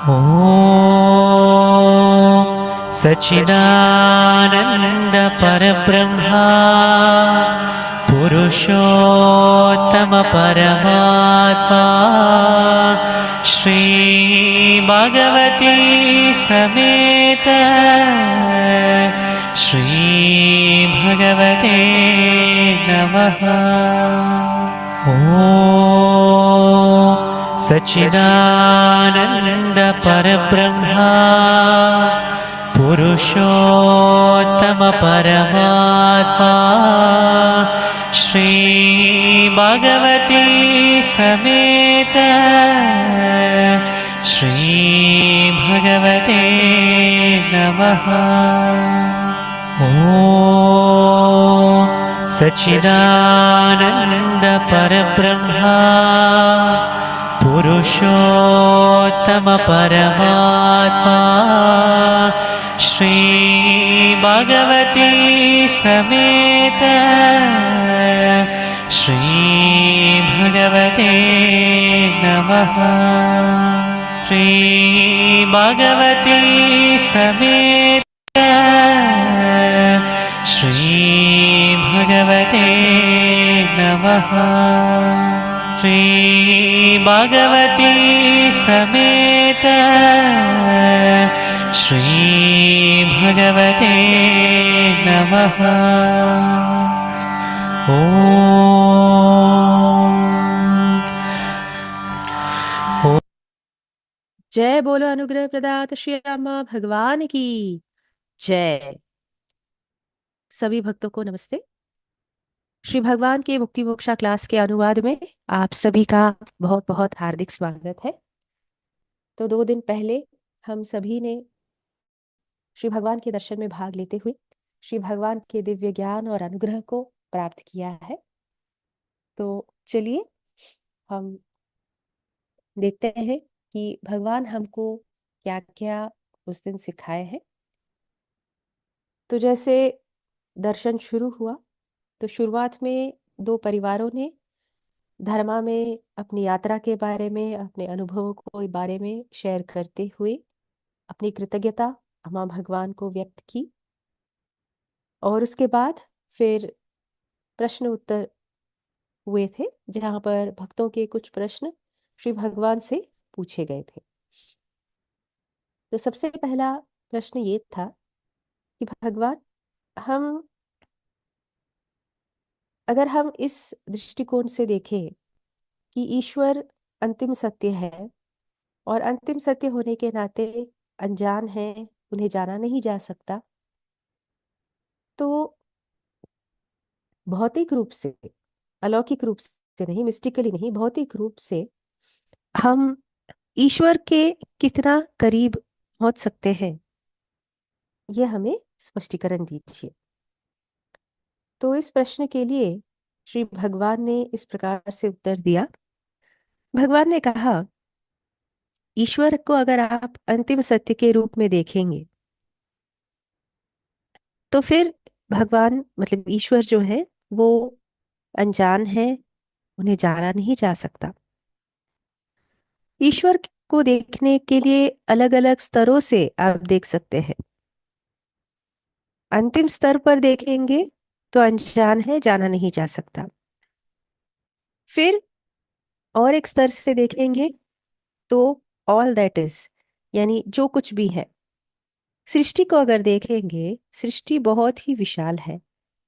ॐ सच्चिदानन्द परब्रह्मा पुरुषोत्तम परमात्मा श्री भगवती समेत श्री भगवते नमः। ॐ सच्चिदानन्द परब्रह्मा पुरुषोत्तम परमात्मा श्री भगवती समेत श्री भगवते नमः। ॐ सच्चिदानन्द परब्रह्मा पुरुषोत्तम परमात्मा श्री भगवती समेत श्री भगवते नमः। श्री भगवती समेत श्री भगवते नमः। श्री भगवती समेत श्री भगवते नमः। ओम। जय बोलो अनुग्रह प्रदात श्री रामा भगवान की जय। सभी भक्तों को नमस्ते। श्री भगवान के मुक्ति मोक्षा क्लास के अनुवाद में आप सभी का बहुत बहुत हार्दिक स्वागत है। तो 2 दिन पहले हम सभी ने श्री भगवान के दर्शन में भाग लेते हुए श्री भगवान के दिव्य ज्ञान और अनुग्रह को प्राप्त किया है। तो चलिए हम देखते हैं कि भगवान हमको क्या क्या उस दिन सिखाए हैं। तो जैसे दर्शन शुरू हुआ तो शुरुआत में 2 परिवारों ने धर्मा में अपनी यात्रा के बारे में, अपने अनुभवों को बारे में शेयर करते हुए अपनी कृतज्ञता मां भगवान को व्यक्त की। और उसके बाद फिर प्रश्न उत्तर हुए थे, जहां पर भक्तों के कुछ प्रश्न श्री भगवान से पूछे गए थे। तो सबसे पहला प्रश्न ये था कि भगवान, अगर हम इस दृष्टिकोण से देखें कि ईश्वर अंतिम सत्य है और अंतिम सत्य होने के नाते अनजान है, उन्हें जाना नहीं जा सकता, तो भौतिक रूप से, अलौकिक रूप से नहीं, मिस्टिकली नहीं, भौतिक रूप से हम ईश्वर के कितना करीब पहुंच सकते हैं, यह हमें स्पष्टीकरण दीजिए। तो इस प्रश्न के लिए श्री भगवान ने इस प्रकार से उत्तर दिया। भगवान ने कहा, ईश्वर को अगर आप अंतिम सत्य के रूप में देखेंगे तो फिर भगवान मतलब ईश्वर जो है वो अनजान है, उन्हें जाना नहीं जा सकता। ईश्वर को देखने के लिए अलग अलग स्तरों से आप देख सकते हैं। अंतिम स्तर पर देखेंगे तो अनजान है, जाना नहीं जा सकता। फिर और एक स्तर से देखेंगे तो ऑल दैट इज, यानी जो कुछ भी है। सृष्टि को अगर देखेंगे, सृष्टि बहुत ही विशाल है,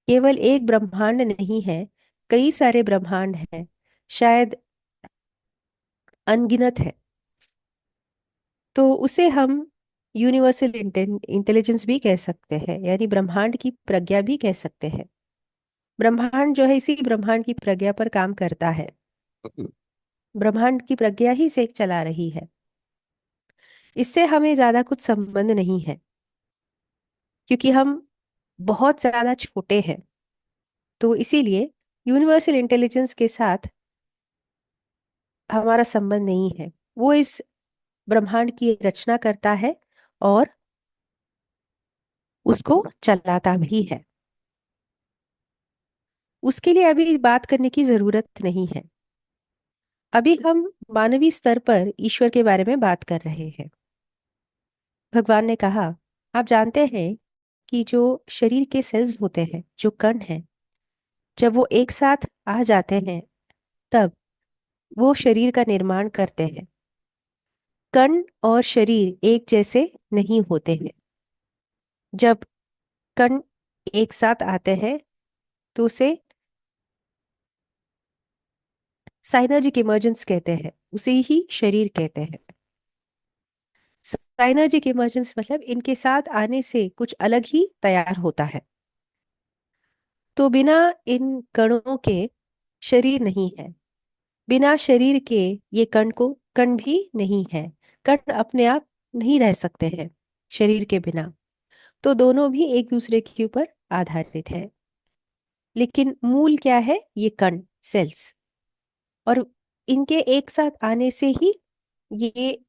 केवल एक ब्रह्मांड नहीं है, कई सारे ब्रह्मांड हैं, शायद अनगिनत है। तो उसे हम यूनिवर्सल इंटेलिजेंस भी कह सकते हैं, यानी ब्रह्मांड की प्रज्ञा भी कह सकते हैं। ब्रह्मांड जो है इसी ब्रह्मांड की प्रज्ञा पर काम करता है, ब्रह्मांड की प्रज्ञा ही से चला रही है। इससे हमें ज्यादा कुछ संबंध नहीं है, क्योंकि हम बहुत ज्यादा छोटे हैं। तो इसीलिए यूनिवर्सल इंटेलिजेंस के साथ हमारा संबंध नहीं है। वो इस ब्रह्मांड की रचना करता है और उसको चलाता भी है। उसके लिए अभी बात करने की जरूरत नहीं है। अभी हम मानवीय स्तर पर ईश्वर के बारे में बात कर रहे हैं। भगवान ने कहा, आप जानते हैं कि जो शरीर के सेल्स होते हैं, जो कण हैं, जब वो एक साथ आ जाते हैं तब वो शरीर का निर्माण करते हैं। कण और शरीर एक जैसे नहीं होते हैं। जब कण एक साथ आते हैं तो उसे साइनर्जिक इमर्जेंस कहते हैं, उसे ही शरीर कहते हैं। साइनर्जिक इमर्जेंस मतलब इनके साथ आने से कुछ अलग ही तैयार होता है। तो बिना इन कणों के शरीर नहीं है। बिना शरीर के ये कण भी नहीं है। कण अपने आप नहीं रह सकते हैं शरीर के बिना। तो दोनों भी एक दूसरे के ऊपर आधारित है। लेकिन मूल क्या है? ये कण, सेल्स। और इनके एक साथ आने से ही ये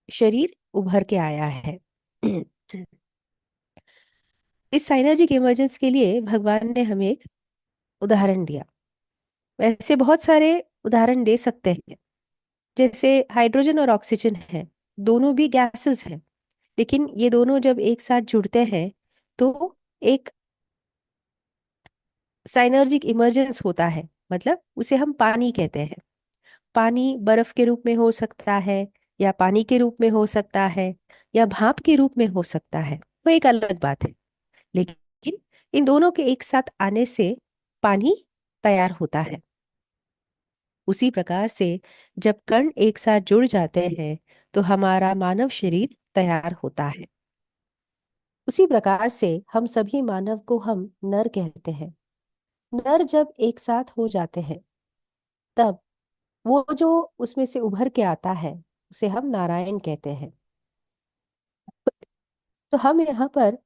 शरीर उभर के आया है। इस साइनर्जिक इमर्जेंस के लिए भगवान ने हमें एक उदाहरण दिया। वैसे बहुत सारे उदाहरण दे सकते हैं। जैसे हाइड्रोजन और ऑक्सीजन है, दोनों भी गैसेस हैं। लेकिन ये दोनों जब एक साथ जुड़ते हैं तो एक साइनर्जिक इमर्जेंस होता है, मतलब उसे हम पानी कहते हैं। पानी बर्फ के रूप में हो सकता है, या पानी के रूप में हो सकता है, या भाप के रूप में हो सकता है, वो एक अलग बात है। लेकिन इन दोनों के एक साथ आने से पानी तैयार होता है। उसी प्रकार से जब कण एक साथ जुड़ जाते हैं तो हमारा मानव शरीर तैयार होता है। उसी प्रकार से हम सभी मानव को हम नर कहते हैं। नर जब एक साथ हो जाते हैं तब वो जो उसमें से उभर के आता है उसे हम नारायण कहते हैं। तो हम यहाँ पर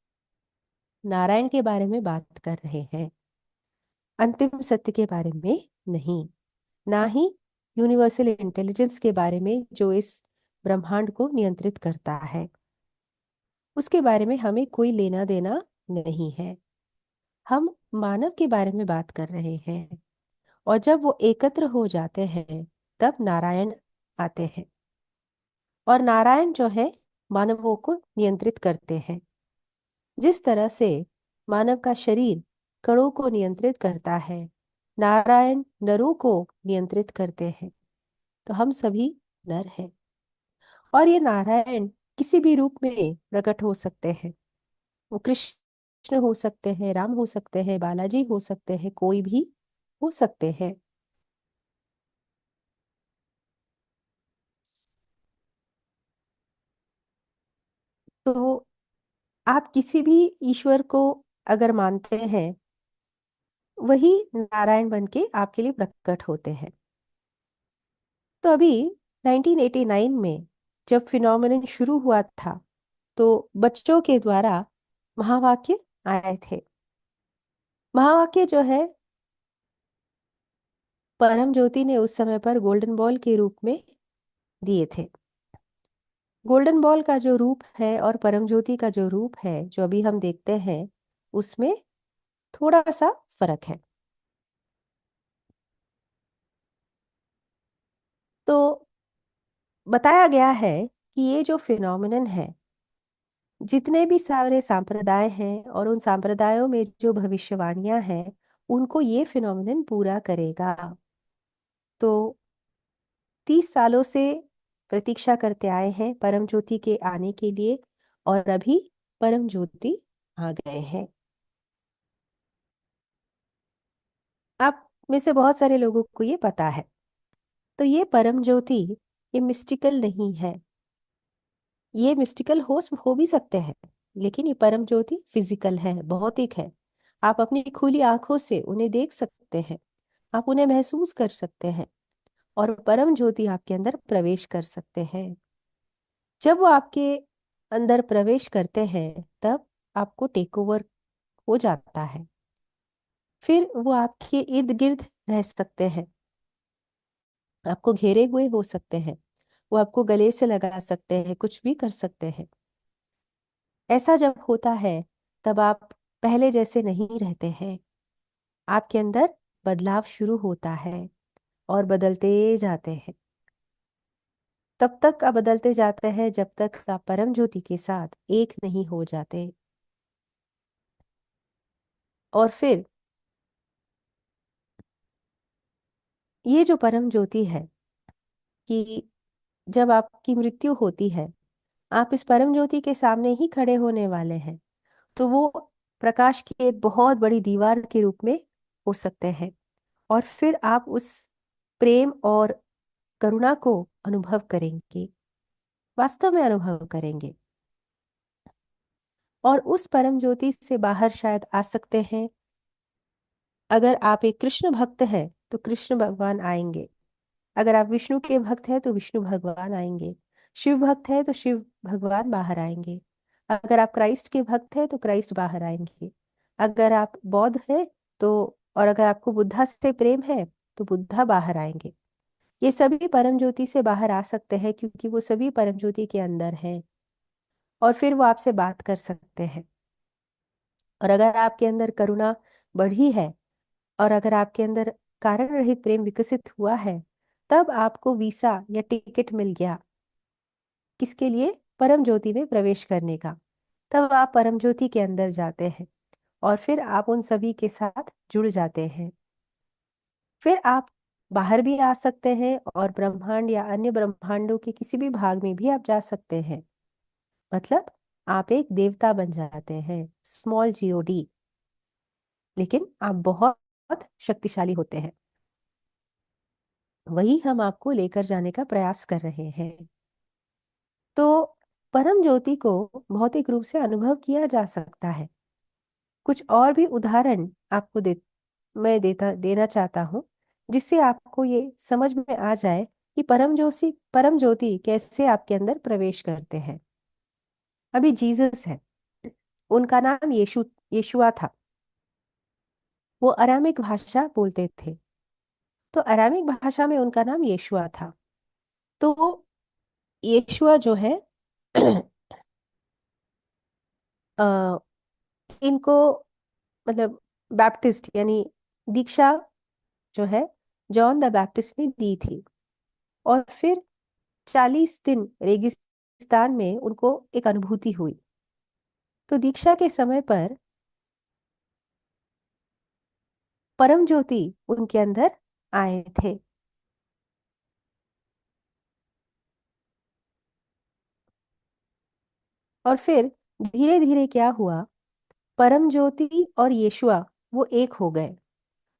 नारायण के बारे में बात कर रहे हैं, अंतिम सत्य के बारे में नहीं। ना ही यूनिवर्सल इंटेलिजेंस के बारे में जो इस ब्रह्मांड को नियंत्रित करता है, उसके बारे में हमें कोई लेना देना नहीं है। हम मानव के बारे में बात कर रहे हैं। और जब वो एकत्र हो जाते हैं तब नारायण आते हैं। और नारायण जो है मानवों को नियंत्रित करते हैं। जिस तरह से मानव का शरीर कणों को नियंत्रित करता है, नारायण नरों को नियंत्रित करते हैं। तो हम सभी नर हैं। और ये नारायण किसी भी रूप में प्रकट हो सकते हैं। वो कृष्ण हो सकते हैं, राम हो सकते हैं, बालाजी हो सकते हैं, कोई भी हो सकते हैं। तो आप किसी भी ईश्वर को अगर मानते हैं, वही नारायण बन के आपके लिए प्रकट होते हैं। तो अभी 1989 में जब फिनोमेनन शुरू हुआ था तो बच्चों के द्वारा महावाक्य आए थे। महावाक्य जो है परम ज्योति ने उस समय पर गोल्डन बॉल के रूप में दिए थे। गोल्डन बॉल का जो रूप है और परम ज्योति का जो रूप है जो अभी हम देखते हैं, उसमें थोड़ा सा फर्क है। तो बताया गया है कि ये जो फिनोमिनन है, जितने भी सारे सांप्रदाय हैं और उन सांप्रदायों में जो भविष्यवाणियां हैं, उनको ये फिनोमिनन पूरा करेगा। तो 30 सालों से प्रतीक्षा करते आए हैं परम ज्योति के आने के लिए, और अभी परम ज्योति आ गए हैं। आप में से बहुत सारे लोगों को ये पता है। तो ये परम ज्योति, ये मिस्टिकल नहीं है। ये मिस्टिकल हो भी सकते हैं, लेकिन ये परम ज्योति फिजिकल है, भौतिक है। आप अपनी खुली आंखों से उन्हें देख सकते हैं, आप उन्हें महसूस कर सकते हैं, और परम ज्योति आपके अंदर प्रवेश कर सकते हैं। जब वो आपके अंदर प्रवेश करते हैं तब आपको टेक ओवर हो जाता है। फिर वो आपके इर्द गिर्द रह सकते हैं, आपको घेरे हुए हो सकते हैं, वो आपको गले से लगा सकते हैं, कुछ भी कर सकते हैं। ऐसा जब होता है तब आप पहले जैसे नहीं रहते हैं। आपके अंदर बदलाव शुरू होता है और बदलते जाते हैं। तब तक आप बदलते जाते हैं जब तक आप परम ज्योति के साथ एक नहीं हो जाते। और फिर ये जो परम ज्योति है कि जब आपकी मृत्यु होती है, आप इस परम ज्योति के सामने ही खड़े होने वाले हैं, तो वो प्रकाश की एक बहुत बड़ी दीवार के रूप में हो सकते हैं। और फिर आप उस प्रेम और करुणा को अनुभव करेंगे, वास्तव में अनुभव करेंगे। और उस परम ज्योति से बाहर शायद आ सकते हैं। अगर आप एक कृष्ण भक्त हैं तो कृष्ण भगवान आएंगे, अगर आप विष्णु के भक्त हैं तो विष्णु भगवान आएंगे, शिव भक्त हैं तो शिव भगवान बाहर आएंगे, अगर आप क्राइस्ट के भक्त हैं तो क्राइस्ट बाहर आएंगे, अगर आप बौद्ध हैं तो, और अगर आपको बुद्धा से प्रेम है तो बुद्धा बाहर आएंगे। ये सभी परम ज्योति से बाहर आ सकते हैं क्योंकि वो सभी परम ज्योति के अंदर हैं। और फिर वो आपसे बात कर सकते हैं। और अगर आपके अंदर करुणा बढ़ी है और अगर आपके अंदर कारण रहित प्रेम विकसित हुआ है, तब आपको वीसा या टिकट मिल गया। किसके लिए? परम ज्योति में प्रवेश करने का। तब आप परम ज्योति के अंदर जाते हैं और फिर आप उन सभी के साथ जुड़ जाते हैं। फिर आप बाहर भी आ सकते हैं और ब्रह्मांड या अन्य ब्रह्मांडों के किसी भी भाग में भी आप जा सकते हैं। मतलब आप एक देवता बन जाते हैं, स्मॉल जीओडी, लेकिन आप बहुत शक्तिशाली होते हैं। वही हम आपको लेकर जाने का प्रयास कर रहे हैं। तो परम ज्योति को भौतिक रूप से अनुभव किया जा सकता है। कुछ और भी उदाहरण आपको मैं देना चाहता हूँ, जिससे आपको ये समझ में आ जाए कि परम ज्योति कैसे आपके अंदर प्रवेश करते हैं। अभी जीसस है, उनका नाम यीशुआ था। वो अरामिक भाषा बोलते थे, तो अरामिक भाषा में उनका नाम यीशुआ था। तो यीशुआ जो है अ, इनको मतलब बैप्टिस्ट यानी दीक्षा जो है जॉन द बैप्टिस्ट ने दी थी। और फिर 40 दिन रेगिस्तान में उनको एक अनुभूति हुई। तो दीक्षा के समय पर परम ज्योति उनके अंदर आए थे। और फिर धीरे धीरे क्या हुआ, परम ज्योति और यीशुआ वो एक हो गए।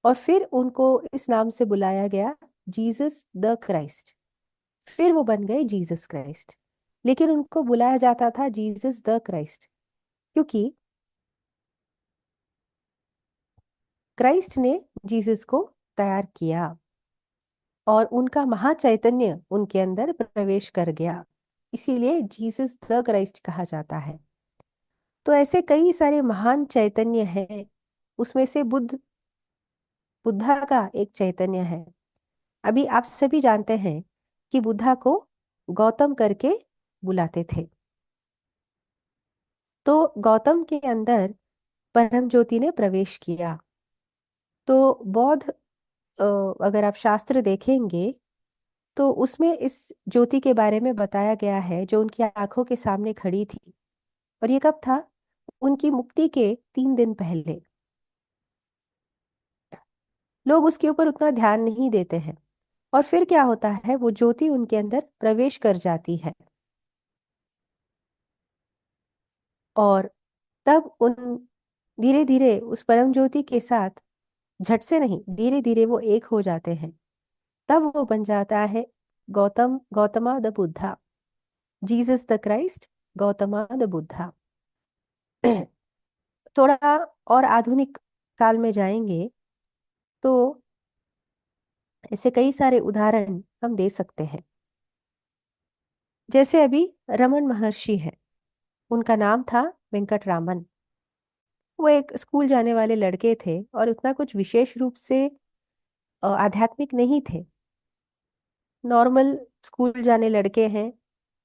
और फिर उनको इस नाम से बुलाया गया, जीसस द क्राइस्ट। फिर वो बन गए जीसस क्राइस्ट। लेकिन उनको बुलाया जाता था जीसस द क्राइस्ट क्योंकि क्राइस्ट ने जीसस को तैयार किया और उनका महाचैतन्य उनके अंदर प्रवेश कर गया। इसीलिए जीसस द क्राइस्ट कहा जाता है। तो ऐसे कई सारे महान चैतन्य हैं। उसमें से बुद्धा का एक चैतन्य है। अभी आप सभी जानते हैं कि बुद्धा को गौतम करके बुलाते थे। तो गौतम के अंदर परम ज्योति ने प्रवेश किया। तो बौद्ध अगर आप शास्त्र देखेंगे तो उसमें इस ज्योति के बारे में बताया गया है जो उनकी आंखों के सामने खड़ी थी। और ये कब था? उनकी मुक्ति के 3 दिन पहले। लोग उसके ऊपर उतना ध्यान नहीं देते हैं। और फिर क्या होता है, वो ज्योति उनके अंदर प्रवेश कर जाती है और तब उन धीरे धीरे उस परम ज्योति के साथ, झट से नहीं, धीरे धीरे वो एक हो जाते हैं। तब वो बन जाता है Gautama the Buddha, Jesus the Christ, Gautama the Buddha. थोड़ा और आधुनिक काल में जाएंगे तो ऐसे कई सारे उदाहरण हम दे सकते हैं। जैसे अभी रमन महर्षि हैं, उनका नाम था वेंकटरामन। वो एक स्कूल जाने वाले लड़के थे और उतना कुछ विशेष रूप से आध्यात्मिक नहीं थे। नॉर्मल स्कूल जाने लड़के हैं।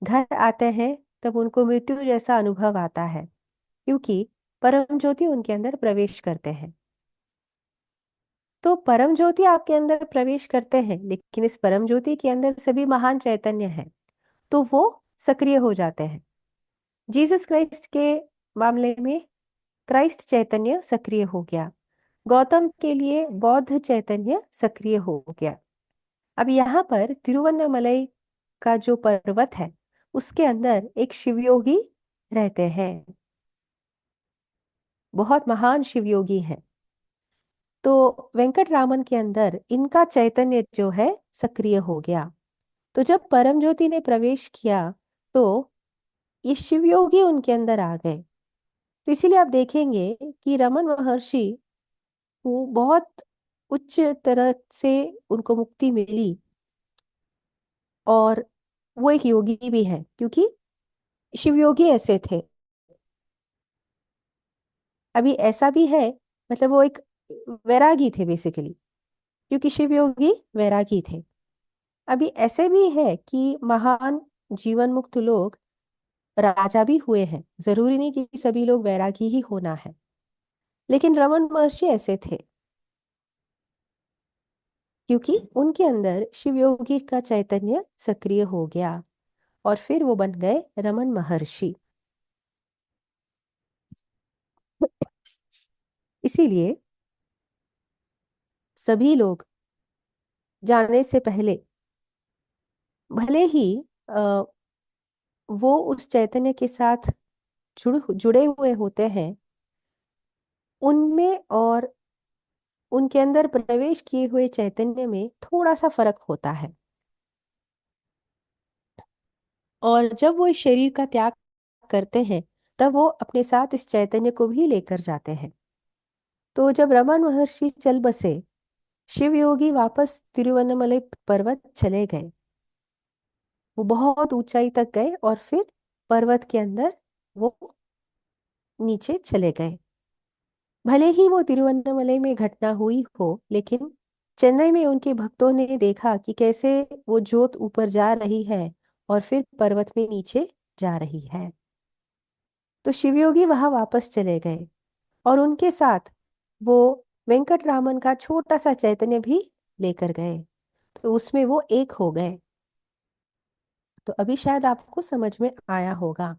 घर आते हैं तब उनको मृत्यु जैसा अनुभव आता है क्योंकि परम ज्योति उनके अंदर प्रवेश करते हैं। तो परम ज्योति आपके अंदर प्रवेश करते हैं, लेकिन इस परम ज्योति के अंदर सभी महान चैतन्य हैं। तो वो सक्रिय हो जाते हैं। जीसस क्राइस्ट के मामले में क्राइस्ट चैतन्य सक्रिय हो गया, गौतम के लिए बौद्ध चैतन्य सक्रिय हो गया। अब यहाँ पर तिरुवन्नामलई का जो पर्वत है उसके अंदर एक शिवयोगी रहते हैं, बहुत महान शिवयोगी हैं। तो वेंकटरामन के अंदर इनका चैतन्य जो है सक्रिय हो गया। तो जब परम ज्योति ने प्रवेश किया तो ये शिवयोगी उनके अंदर आ गए। तो इसीलिए आप देखेंगे कि रमन महर्षि वो बहुत उच्च तरह से उनको मुक्ति मिली, और वो एक योगी भी है क्योंकि शिवयोगी ऐसे थे। अभी ऐसा भी है, मतलब वो एक वैरागी थे बेसिकली, क्योंकि शिवयोगी वैरागी थे। अभी ऐसे भी है कि महान जीवन मुक्त लोग राजा भी हुए हैं, जरूरी नहीं कि सभी लोग वैरागी ही होना है। लेकिन रमन महर्षि ऐसे थे क्योंकि उनके अंदर शिवयोगी का चैतन्य सक्रिय हो गया और फिर वो बन गए रमन महर्षि। इसीलिए सभी लोग जाने से पहले भले ही अ, वो उस चैतन्य के साथ जुड़े हुए होते हैं, उनमें और उनके अंदर प्रवेश किए हुए चैतन्य में थोड़ा सा फर्क होता है। और जब वो इस शरीर का त्याग करते हैं तब वो अपने साथ इस चैतन्य को भी लेकर जाते हैं। तो जब रमन महर्षि चल बसे, शिव योगी वापस तिरुवन्नमलई पर्वत चले गए। वो बहुत ऊंचाई तक गए और फिर पर्वत के अंदर वो नीचे चले गए। भले ही वो तिरुवन्नमलई में घटना हुई हो, लेकिन चेन्नई में उनके भक्तों ने देखा कि कैसे वो ज्योत ऊपर जा रही है और फिर पर्वत में नीचे जा रही है। तो शिवयोगी वहां वापस चले गए और उनके साथ वो वेंकटरामन का छोटा सा चैतन्य भी लेकर गए। तो उसमें वो एक हो गए। तो अभी शायद आपको समझ में आया होगा।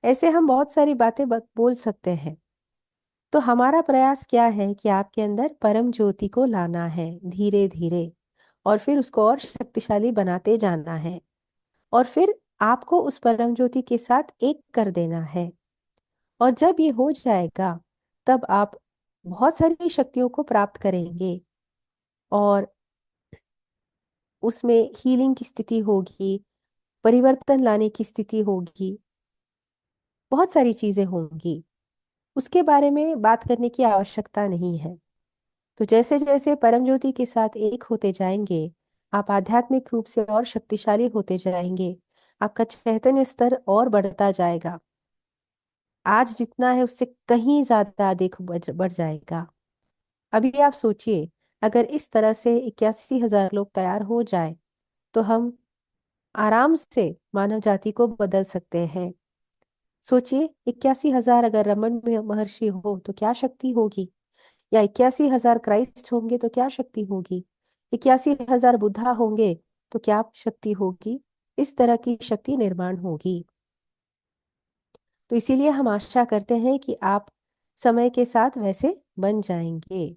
ऐसे हम बहुत सारी बातें बोल सकते हैं। तो हमारा प्रयास क्या है कि आपके अंदर परम ज्योति को लाना है धीरे धीरे, और फिर उसको और शक्तिशाली बनाते जाना है, और फिर आपको उस परम ज्योति के साथ एक कर देना है। और जब ये हो जाएगा तब आप बहुत सारी शक्तियों को प्राप्त करेंगे, और उसमें हीलिंग की स्थिति होगी, परिवर्तन लाने की स्थिति होगी, बहुत सारी चीजें होंगी। उसके बारे में बात करने की आवश्यकता नहीं है। तो जैसे जैसे परम ज्योति के साथ एक होते जाएंगे, आप आध्यात्मिक रूप से और शक्तिशाली होते जाएंगे। आपका चैतन्य स्तर और बढ़ता जाएगा, आज जितना है उससे कहीं ज्यादा अधिक बढ़ जाएगा। अभी आप सोचिए, अगर इस तरह से 81,000 लोग तैयार हो जाए तो हम आराम से मानव जाति को बदल सकते हैं। सोचिए, 81,000 अगर रमन महर्षि हो तो क्या शक्ति होगी, या 81,000 क्राइस्ट होंगे तो क्या शक्ति होगी, 81,000 बुद्धा होंगे तो क्या शक्ति होगी। इस तरह की शक्ति निर्माण होगी। तो इसीलिए हम आशा करते हैं कि आप समय के साथ वैसे बन जाएंगे।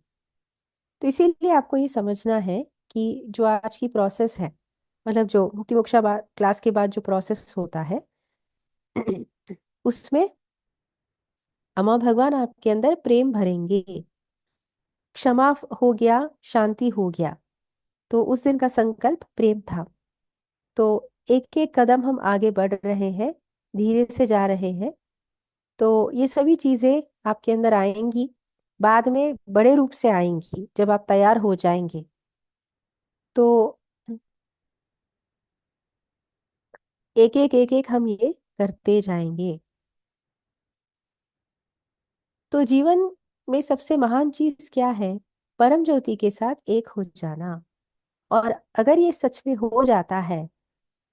तो इसीलिए आपको ये समझना है कि जो आज की प्रोसेस है, मतलब जो मुक्ति मोक्षा क्लास के बाद जो प्रोसेस होता है उसमें अम्मा भगवान आपके अंदर प्रेम भरेंगे। क्षमा हो गया, शांति हो गया। तो उस दिन का संकल्प प्रेम था। तो एक एक कदम हम आगे बढ़ रहे हैं, धीरे से जा रहे हैं। तो ये सभी चीजें आपके अंदर आएंगी, बाद में बड़े रूप से आएंगी जब आप तैयार हो जाएंगे। तो एक एक हम ये करते जाएंगे। तो जीवन में सबसे महान चीज क्या है? परम ज्योति के साथ एक हो जाना। और अगर ये सच में हो जाता है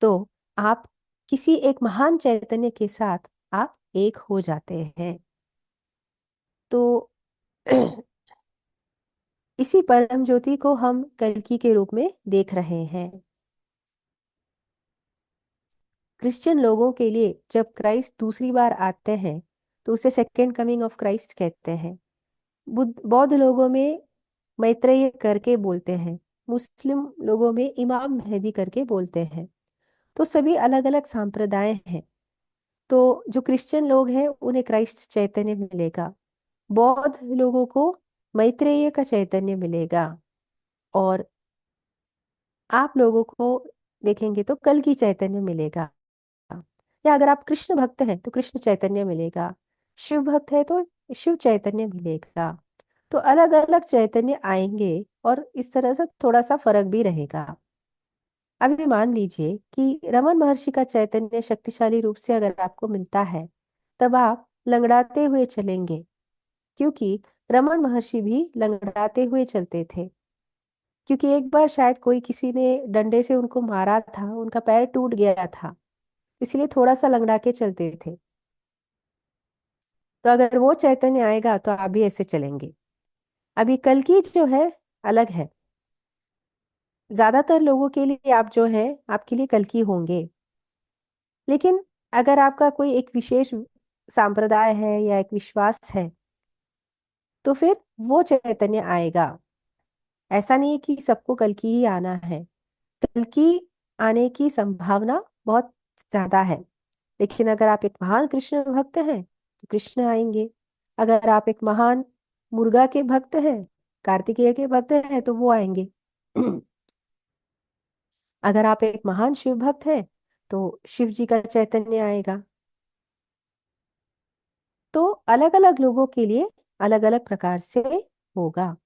तो आप किसी एक महान चैतन्य के साथ आप एक हो जाते हैं। तो इसी परम ज्योति को हम कल्कि के रूप में देख रहे हैं। क्रिश्चियन लोगों के लिए जब क्राइस्ट दूसरी बार आते हैं तो उसे सेकेंड कमिंग ऑफ क्राइस्ट कहते हैं। बौद्ध लोगों में मैत्रेय करके बोलते हैं। मुस्लिम लोगों में इमाम मेहदी करके बोलते हैं। तो सभी अलग अलग संप्रदाय हैं। तो जो क्रिश्चियन लोग हैं उन्हें क्राइस्ट चैतन्य मिलेगा, बौद्ध लोगों को मैत्रेय का चैतन्य मिलेगा, और आप लोगों को देखेंगे तो कल की चैतन्य मिलेगा। या अगर आप कृष्ण भक्त हैं तो कृष्ण चैतन्य मिलेगा, शिव भक्त है तो शिव चैतन्य मिलेगा। तो अलग अलग चैतन्य आएंगे और इस तरह से थोड़ा सा फर्क भी रहेगा। अभी मान लीजिए कि रमन महर्षि का चैतन्य शक्तिशाली रूप से अगर आपको मिलता है, तब आप लंगड़ाते हुए चलेंगे, क्योंकि रमन महर्षि भी लंगड़ाते हुए चलते थे। क्योंकि एक बार शायद कोई किसी ने डंडे से उनको मारा था, उनका पैर टूट गया था, इसलिए थोड़ा सा लंगड़ा के चलते थे। तो अगर वो चैतन्य आएगा तो आप भी ऐसे चलेंगे। अभी कल की जो है अलग है। ज्यादातर लोगों के लिए आप जो है आपके लिए कल की होंगे, लेकिन अगर आपका कोई एक विशेष संप्रदाय है या एक विश्वास है तो फिर वो चैतन्य आएगा। ऐसा नहीं है कि सबको कल की ही आना है। कल की आने की संभावना बहुत ज्यादा है। लेकिन अगर आप एक महान कृष्ण भक्त हैं तो कृष्ण आएंगे। अगर आप एक महान मुर्गा के भक्त हैं, कार्तिकेय के भक्त हैं, तो वो आएंगे। अगर आप एक महान शिव भक्त हैं तो शिव जी का चैतन्य आएगा। तो अलग अलग लोगों के लिए अलग अलग प्रकार से होगा।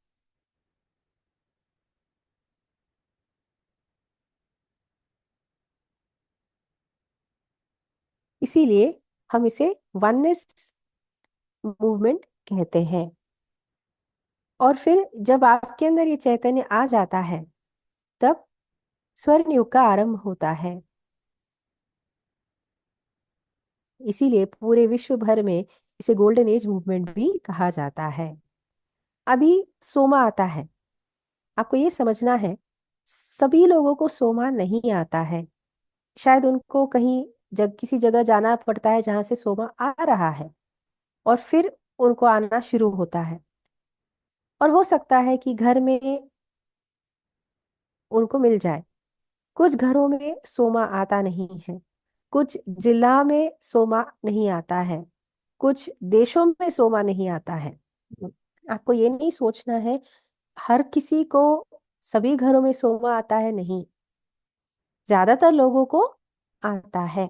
इसीलिए हम इसे वननेस मूवमेंट कहते हैं। और फिर जब आपके अंदर ये चैतन्य आ जाता है, तब स्वर्ण युग का आरंभ होता है। इसीलिए पूरे विश्व भर में इसे गोल्डन एज मूवमेंट भी कहा जाता है। अभी सोमा आता है। आपको ये समझना है, सभी लोगों को सोमा नहीं आता है। शायद उनको कहीं किसी जगह जाना पड़ता है जहां से सोमा आ रहा है, और फिर उनको आना शुरू होता है। और हो सकता है कि घर में उनको मिल जाए। कुछ घरों में सोमा आता नहीं है, कुछ जिला में सोमा नहीं आता है, कुछ देशों में सोमा नहीं आता है। आपको ये नहीं सोचना है हर किसी को सभी घरों में सोमा आता है, नहीं, ज्यादातर लोगों को आता है।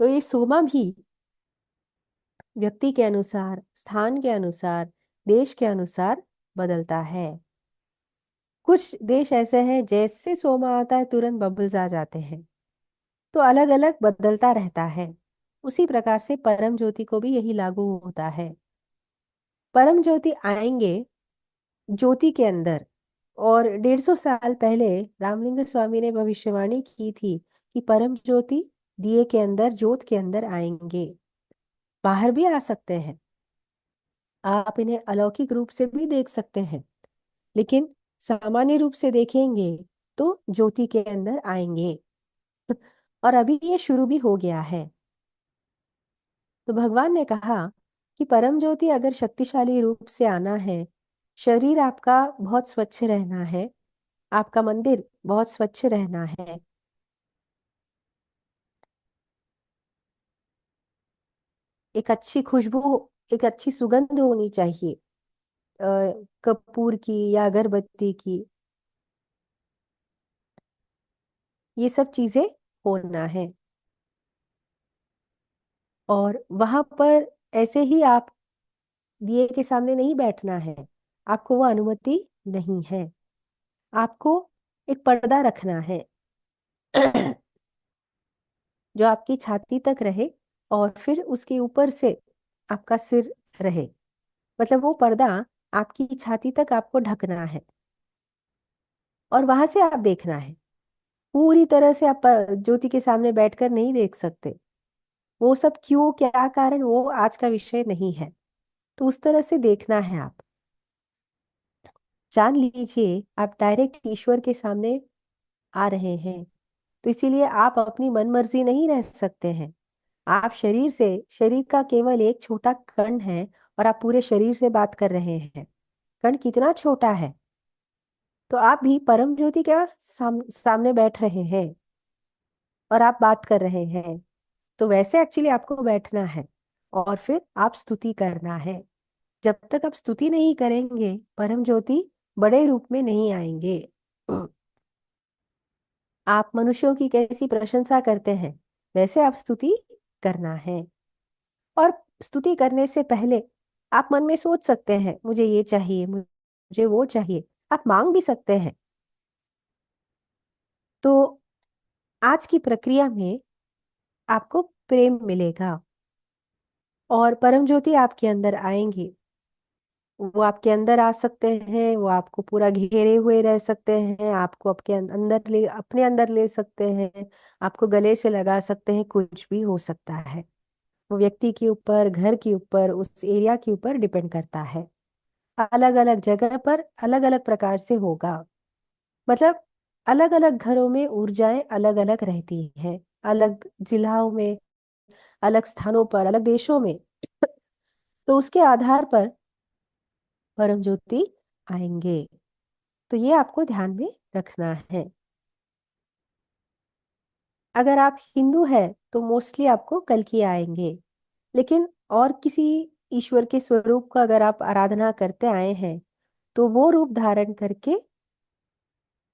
तो ये सोमा भी व्यक्ति के अनुसार, स्थान के अनुसार, देश के अनुसार बदलता है। कुछ देश ऐसे हैं जैसे सोमा आता है तुरंत बबल्स आ जाते हैं। तो अलग अलग बदलता रहता है। उसी प्रकार से परम ज्योति को भी यही लागू होता है। परम ज्योति आएंगे ज्योति के अंदर। और 150 साल पहले रामलिंग स्वामी ने भविष्यवाणी की थी कि परम ज्योति दिए के अंदर, ज्योत के अंदर आएंगे। बाहर भी आ सकते हैं, आप इन्हें अलौकिक रूप से भी देख सकते हैं, लेकिन सामान्य रूप से देखेंगे तो ज्योति के अंदर आएंगे। और अभी ये शुरू भी हो गया है। तो भगवान ने कहा कि परम ज्योति अगर शक्तिशाली रूप से आना है, शरीर आपका बहुत स्वच्छ रहना है, आपका मंदिर बहुत स्वच्छ रहना है, एक अच्छी खुशबू, एक अच्छी सुगंध होनी चाहिए, कपूर की या अगरबत्ती की, ये सब चीजें होना है। और वहां पर ऐसे ही आप दिए के सामने नहीं बैठना है, आपको वो अनुमति नहीं है। आपको एक पर्दा रखना है जो आपकी छाती तक रहे, और फिर उसके ऊपर से आपका सिर रहे। मतलब वो पर्दा आपकी छाती तक आपको ढकना है, और वहां से आप देखना है। पूरी तरह से आप ज्योति के सामने बैठकर नहीं देख सकते। वो सब क्यों, क्या कारण, वो आज का विषय नहीं है। तो उस तरह से देखना है आप। जान लीजिए आप डायरेक्ट ईश्वर के सामने आ रहे हैं। तो इसीलिए आप अपनी मनमर्जी नहीं रह सकते हैं। आप शरीर का केवल एक छोटा कण है और आप पूरे शरीर से बात कर रहे हैं। कण कितना छोटा है। तो आप भी परम ज्योति के सामने बैठ रहे हैं और आप बात कर रहे हैं। तो वैसे एक्चुअली आपको बैठना है और फिर आप स्तुति करना है। जब तक आप स्तुति नहीं करेंगे परम ज्योति बड़े रूप में नहीं आएंगे। आप मनुष्यों की कैसी प्रशंसा करते हैं वैसे आप स्तुति करना है। और स्तुति करने से पहले आप मन में सोच सकते हैं मुझे ये चाहिए, मुझे वो चाहिए। आप मांग भी सकते हैं। तो आज की प्रक्रिया में आपको प्रेम मिलेगा और परम ज्योति आपके अंदर आएंगे। वो आपके अंदर आ सकते हैं, वो आपको पूरा घेरे हुए रह सकते हैं, आपको आपके अपने अंदर ले सकते हैं, आपको गले से लगा सकते हैं। कुछ भी हो सकता है। वो व्यक्ति के ऊपर, घर के ऊपर, उस एरिया के ऊपर डिपेंड करता है। अलग अलग जगह पर अलग अलग प्रकार से होगा। मतलब अलग अलग घरों में ऊर्जाएं अलग अलग रहती हैं। अलग जिलाओं में, अलग स्थानों पर, अलग देशों में। तो उसके आधार पर परम ज्योति आएंगे। तो ये आपको ध्यान में रखना है। अगर आप हिंदू हैं तो मोस्टली आपको कल की आएंगे। लेकिन और किसी ईश्वर के स्वरूप का अगर आप आराधना करते आए हैं तो वो रूप धारण करके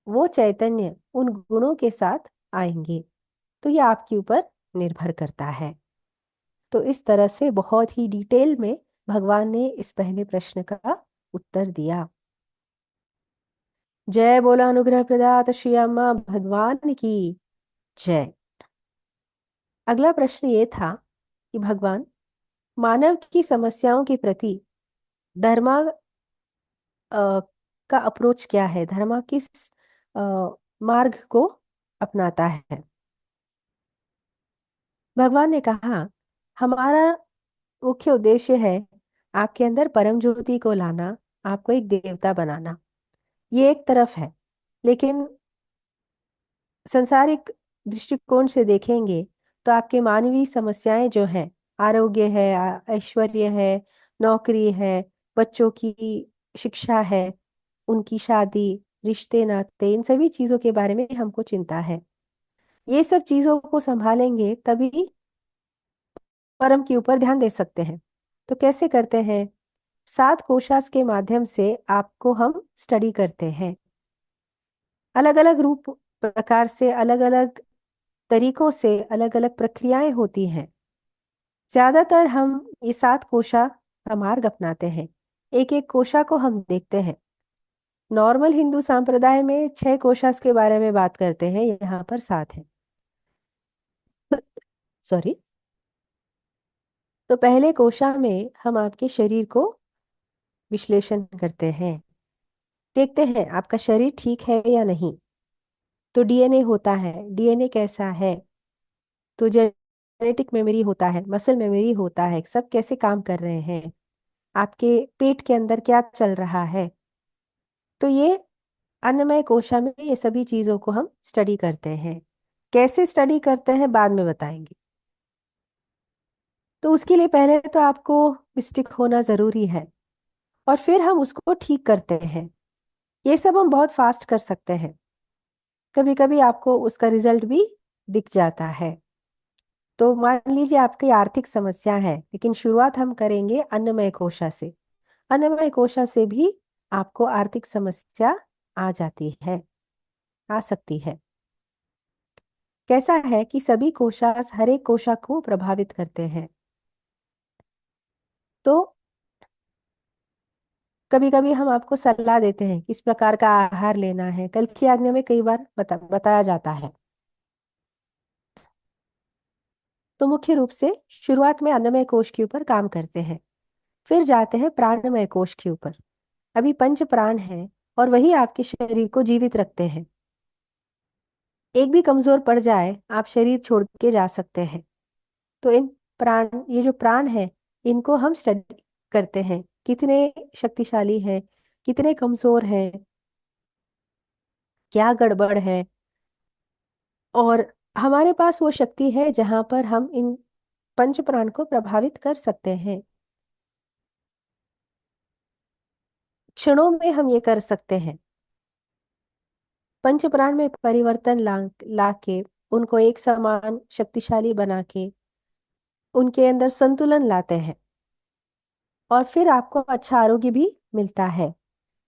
वो चैतन्य उन गुणों के साथ आएंगे। तो ये आपके ऊपर निर्भर करता है। तो इस तरह से बहुत ही डिटेल में भगवान ने इस पहले प्रश्न का उत्तर दिया। जय बोला अनुग्रह प्रदात श्री अम्मा भगवान की जय। अगला प्रश्न ये था कि भगवान, मानव की समस्याओं के प्रति धर्मा का अप्रोच क्या है? धर्मा किस अ, मार्ग को अपनाता है? भगवान ने कहा, हमारा मुख्य उद्देश्य है आपके अंदर परम ज्योति को लाना, आपको एक देवता बनाना। ये एक तरफ है। लेकिन संसारिक दृष्टिकोण से देखेंगे तो आपके मानवीय समस्याएं जो हैं, आरोग्य है, ऐश्वर्य है, नौकरी है, बच्चों की शिक्षा है, उनकी शादी, रिश्ते नाते, इन सभी चीजों के बारे में हमको चिंता है। ये सब चीजों को संभालेंगे तभी परम के ऊपर ध्यान दे सकते हैं। तो कैसे करते हैं? 7 कोशास के माध्यम से आपको हम स्टडी करते हैं। अलग अलग रूप प्रकार से, अलग अलग तरीकों से, अलग अलग प्रक्रियाएं होती हैं। ज्यादातर हम ये 7 कोशा का मार्ग अपनाते हैं। एक एक कोशा को हम देखते हैं। नॉर्मल हिंदू संप्रदाय में 6 कोशास के बारे में बात करते हैं, यहाँ पर 7 है। सॉरी। तो पहले कोशा में हम आपके शरीर को विश्लेषण करते हैं। देखते हैं आपका शरीर ठीक है या नहीं। तो डीएनए होता है, डीएनए कैसा है। तो जेनेटिक मेमोरी होता है, मसल मेमोरी होता है, सब कैसे काम कर रहे हैं, आपके पेट के अंदर क्या चल रहा है। तो ये अन्नमय कोशा में ये सभी चीजों को हम स्टडी करते हैं। कैसे स्टडी करते हैं बाद में बताएंगे। तो उसके लिए पहले तो आपको मिस्टिक होना जरूरी है और फिर हम उसको ठीक करते हैं। ये सब हम बहुत फास्ट कर सकते हैं। कभी कभी आपको उसका रिजल्ट भी दिख जाता है। तो मान लीजिए आपकी आर्थिक समस्या है, लेकिन शुरुआत हम करेंगे अन्नमय कोशा से। अन्नमय कोशा से भी आपको आर्थिक समस्या आ जाती है, आ सकती है। कैसा है कि सभी कोशास हर एक कोशा को प्रभावित करते हैं। तो कभी कभी हम आपको सलाह देते हैं किस प्रकार का आहार लेना है। कल की आज्ञा में कई बार बताया जाता है। तो मुख्य रूप से शुरुआत में अन्नमय कोश के ऊपर काम करते हैं, फिर जाते हैं प्राणमय कोश के ऊपर। अभी 5 प्राण हैं और वही आपके शरीर को जीवित रखते हैं। एक भी कमजोर पड़ जाए आप शरीर छोड़ के जा सकते हैं। तो ये जो प्राण है, इनको हम स्टडी करते हैं कितने शक्तिशाली है, कितने कमजोर हैं, क्या गड़बड़ है। और हमारे पास वो शक्ति है जहां पर हम इन पंच प्राण को प्रभावित कर सकते हैं। क्षणों में हम ये कर सकते हैं। पंच प्राण में परिवर्तन ला के उनको एक समान शक्तिशाली बना के उनके अंदर संतुलन लाते हैं, और फिर आपको अच्छा आरोग्य भी मिलता है।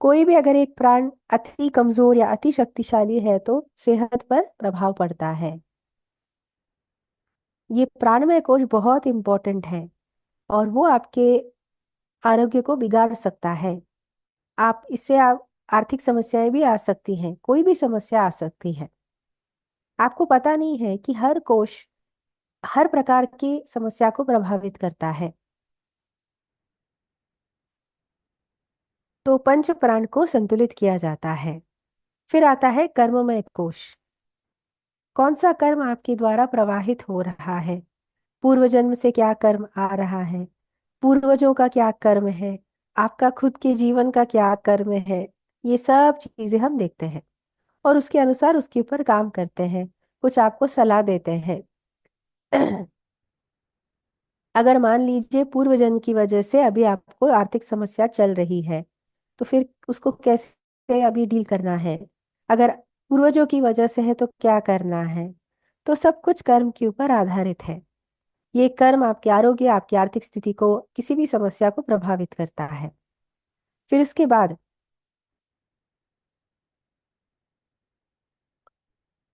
कोई भी अगर एक प्राण अति कमजोर या अति शक्तिशाली है तो सेहत पर प्रभाव पड़ता है। ये प्राणमय कोश बहुत इंपॉर्टेंट है, और वो आपके आरोग्य को बिगाड़ सकता है। आप आर्थिक समस्याएं भी आ सकती हैं, कोई भी समस्या आ सकती है। आपको पता नहीं है कि हर कोश हर प्रकार की समस्या को प्रभावित करता है। तो पंच प्राण को संतुलित किया जाता है। फिर आता है कर्ममय कोश। कौन सा कर्म आपके द्वारा प्रवाहित हो रहा है, पूर्व जन्म से क्या कर्म आ रहा है, पूर्वजों का क्या कर्म है, आपका खुद के जीवन का क्या कर्म है। ये सब चीजें हम देखते हैं और उसके अनुसार उसके ऊपर काम करते हैं, कुछ आपको सलाह देते हैं। अगर मान लीजिए पूर्व जन्म की वजह से अभी आपको आर्थिक समस्या चल रही है, तो फिर उसको कैसे अभी डील करना है। अगर पूर्वजों की वजह से है तो क्या करना है। तो सब कुछ कर्म के ऊपर आधारित है। ये कर्म आपके आरोग्य, आपकी आर्थिक स्थिति को, किसी भी समस्या को प्रभावित करता है। फिर उसके बाद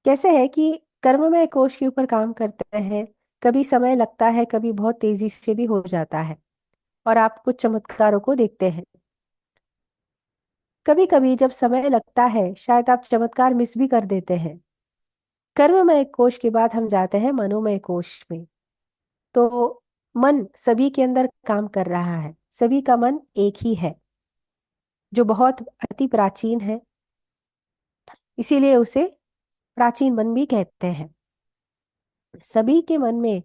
कैसे है कि कर्ममय कोश के ऊपर काम करते हैं। कभी समय लगता है, कभी बहुत तेजी से भी हो जाता है, और आप कुछ चमत्कारों को देखते हैं। कभी कभी जब समय लगता है शायद आप चमत्कार मिस भी कर देते हैं। कर्ममय कोश के बाद हम जाते हैं मनोमय कोश में। तो मन सभी के अंदर काम कर रहा है, सभी का मन एक ही है, जो बहुत अति प्राचीन है, इसीलिए उसे प्राचीन मन भी कहते हैं। सभी के मन में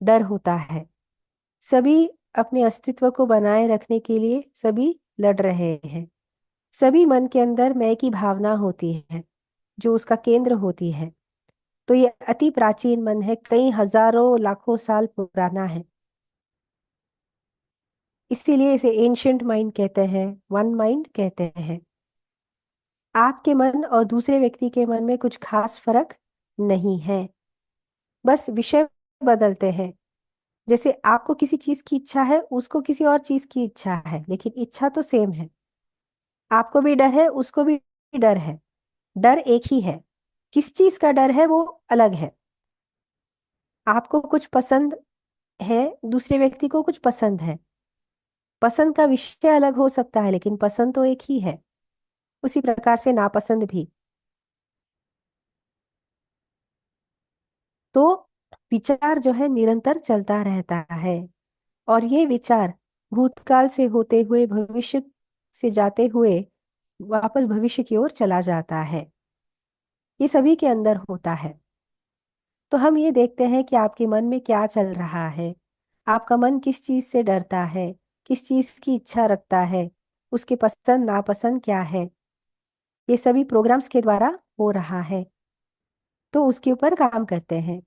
डर होता है, सभी अपने अस्तित्व को बनाए रखने के लिए सभी लड़ रहे हैं। सभी मन के अंदर मैं की भावना होती है, जो उसका केंद्र होती है। तो ये अति प्राचीन मन है, कई हजारों लाखों साल पुराना है। इसीलिए इसे एंशंट माइंड कहते हैं, वन माइंड कहते हैं। आपके मन और दूसरे व्यक्ति के मन में कुछ खास फर्क नहीं है, बस विषय बदलते हैं। जैसे आपको किसी चीज की इच्छा है, उसको किसी और चीज की इच्छा है, लेकिन इच्छा तो सेम है। आपको भी डर है, उसको भी डर है, डर एक ही है। किस चीज का डर है वो अलग है। आपको कुछ पसंद है, दूसरे व्यक्ति को कुछ पसंद है। पसंद का विषय अलग हो सकता है, लेकिन पसंद तो एक ही है। उसी प्रकार से नापसंद भी। तो विचार जो है निरंतर चलता रहता है, और ये विचार भूतकाल से होते हुए भविष्य से जाते हुए वापस भविष्य की ओर चला जाता है। ये सभी के अंदर होता है। तो हम ये देखते हैं कि आपके मन में क्या चल रहा है, आपका मन किस चीज से डरता है, किस चीज की इच्छा रखता है, उसके पसंद नापसंद क्या है। ये सभी प्रोग्राम्स के द्वारा हो रहा है, तो उसके ऊपर काम करते हैं।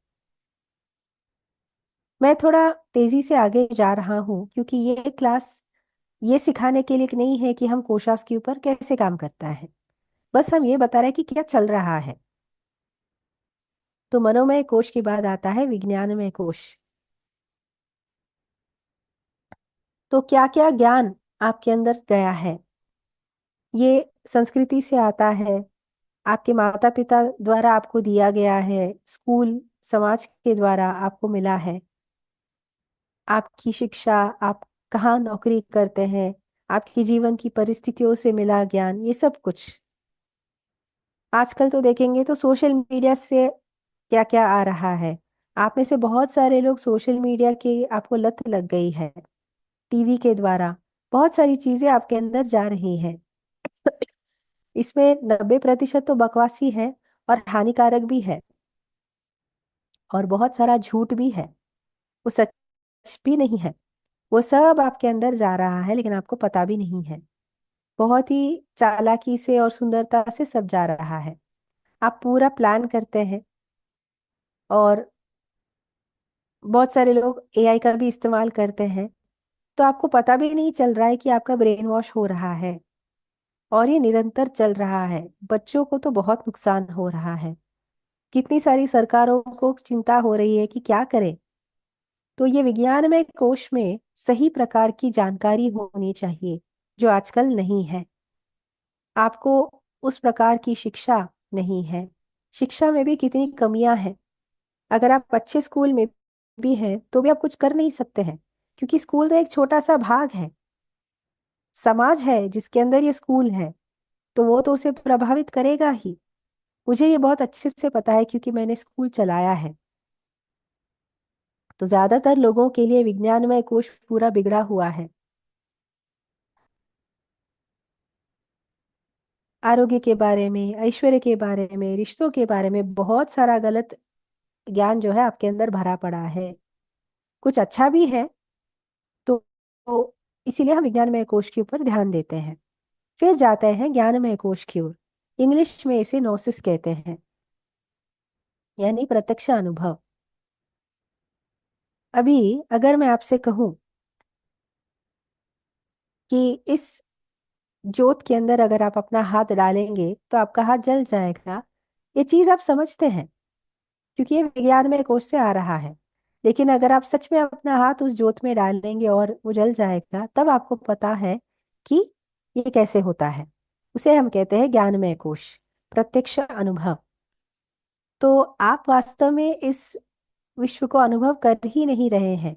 मैं थोड़ा तेजी से आगे जा रहा हूँ क्योंकि ये क्लास ये सिखाने के लिए नहीं है कि हम कोशास के ऊपर कैसे काम करता है, बस हम ये बता रहे हैं कि क्या चल रहा है। तो मनोमय कोश के बाद आता है विज्ञानमय कोश। तो क्या क्या ज्ञान आपके अंदर गया है, ये संस्कृति से आता है, आपके माता पिता द्वारा आपको दिया गया है, स्कूल समाज के द्वारा आपको मिला है, आपकी शिक्षा, आप कहाँ नौकरी करते हैं, आपकी जीवन की परिस्थितियों से मिला ज्ञान, ये सब कुछ। आजकल तो देखेंगे तो सोशल मीडिया से क्या क्या आ रहा है। आप में से बहुत सारे लोग सोशल मीडिया की आपको लत लग गई है। टीवी के द्वारा बहुत सारी चीजें आपके अंदर जा रही हैं। इसमें 90% तो बकवासी है और हानिकारक भी है, और बहुत सारा झूठ भी है, वो सच भी नहीं है। वो सब आपके अंदर जा रहा है लेकिन आपको पता भी नहीं है। बहुत ही चालाकी से और सुंदरता से सब जा रहा है। आप पूरा प्लान करते हैं और बहुत सारे लोग एआई का भी इस्तेमाल करते हैं, तो आपको पता भी नहीं चल रहा है कि आपका ब्रेन वॉश हो रहा है और ये निरंतर चल रहा है। बच्चों को तो बहुत नुकसान हो रहा है। कितनी सारी सरकारों को चिंता हो रही है कि क्या करें। तो ये विज्ञानमय कोश में सही प्रकार की जानकारी होनी चाहिए, जो आजकल नहीं है। आपको उस प्रकार की शिक्षा नहीं है। शिक्षा में भी कितनी कमियां हैं। अगर आप अच्छे स्कूल में भी हैं तो भी आप कुछ कर नहीं सकते हैं, क्योंकि स्कूल तो एक छोटा सा भाग है। समाज है जिसके अंदर ये स्कूल है, तो वो तो उसे प्रभावित करेगा ही। मुझे ये बहुत अच्छे से पता है क्योंकि मैंने स्कूल चलाया है। तो ज्यादातर लोगों के लिए विज्ञानमय कोश पूरा बिगड़ा हुआ है। आरोग्य के बारे में, ऐश्वर्य के बारे में, रिश्तों के बारे में बहुत सारा गलत ज्ञान जो है आपके अंदर भरा पड़ा है। कुछ अच्छा भी है, तो इसीलिए हम विज्ञानमय कोश के ऊपर ध्यान देते हैं। फिर जाते हैं ज्ञानमय कोश की ओर। इंग्लिश में इसे नोसिस कहते हैं, यानी प्रत्यक्ष अनुभव। अभी अगर मैं आपसे कहूं कि इस जोत के अंदर अगर आप अपना हाथ डालेंगे तो आपका हाथ जल जाएगा, ये चीज आप समझते हैं क्योंकि ये विज्ञान में कोश से आ रहा है। लेकिन अगर आप सच में अपना हाथ उस जोत में डालेंगे और वो जल जाएगा, तब आपको पता है कि ये कैसे होता है। उसे हम कहते हैं ज्ञानमय कोश, प्रत्यक्ष अनुभव। तो आप वास्तव में इस विश्व को अनुभव कर ही नहीं रहे हैं।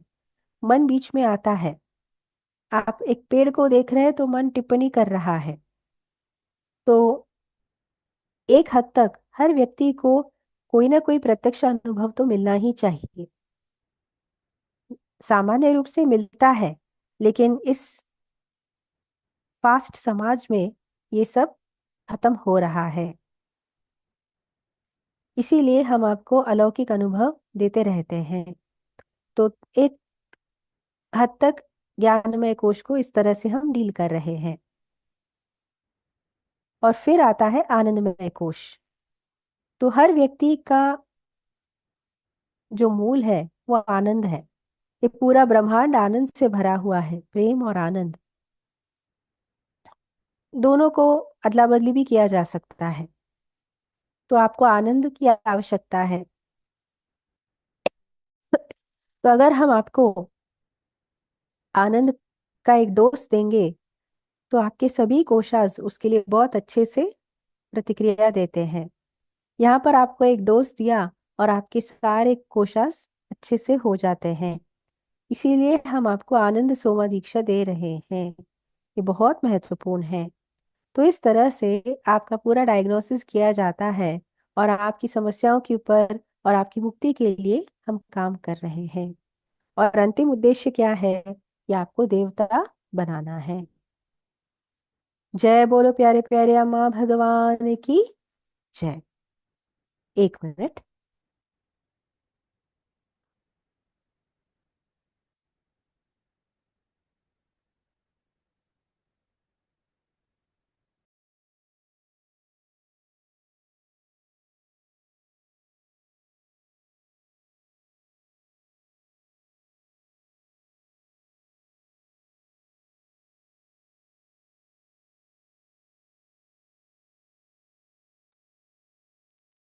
मन बीच में आता है। आप एक पेड़ को देख रहे हैं तो मन टिप्पणी कर रहा है। तो एक हद तक हर व्यक्ति को कोई ना कोई प्रत्यक्ष अनुभव तो मिलना ही चाहिए। सामान्य रूप से मिलता है, लेकिन इस फास्ट समाज में ये सब खत्म हो रहा है। इसीलिए हम आपको अलौकिक अनुभव देते रहते हैं। तो एक हद तक ज्ञानमय कोश को इस तरह से हम डील कर रहे हैं। और फिर आता है आनंदमय कोश। तो हर व्यक्ति का जो मूल है वो आनंद है। ये पूरा ब्रह्मांड आनंद से भरा हुआ है, प्रेम और आनंद दोनों को अदला बदली भी किया जा सकता है। तो आपको आनंद की आवश्यकता है। तो अगर हम आपको आनंद का एक डोज देंगे तो आपके सभी कोशास उसके लिए बहुत अच्छे से प्रतिक्रिया देते हैं। यहाँ पर आपको एक डोज दिया और आपके सारे कोशास अच्छे से हो जाते हैं। इसीलिए हम आपको आनंद सोमा दीक्षा दे रहे हैं। ये बहुत महत्वपूर्ण है। तो इस तरह से आपका पूरा डायग्नोसिस किया जाता है और आपकी समस्याओं के ऊपर और आपकी मुक्ति के लिए हम काम कर रहे हैं। और अंतिम उद्देश्य क्या है? कि आपको देवता बनाना है। जय बोलो प्यारे प्यारे अम्मा भगवान की जय। एक मिनट।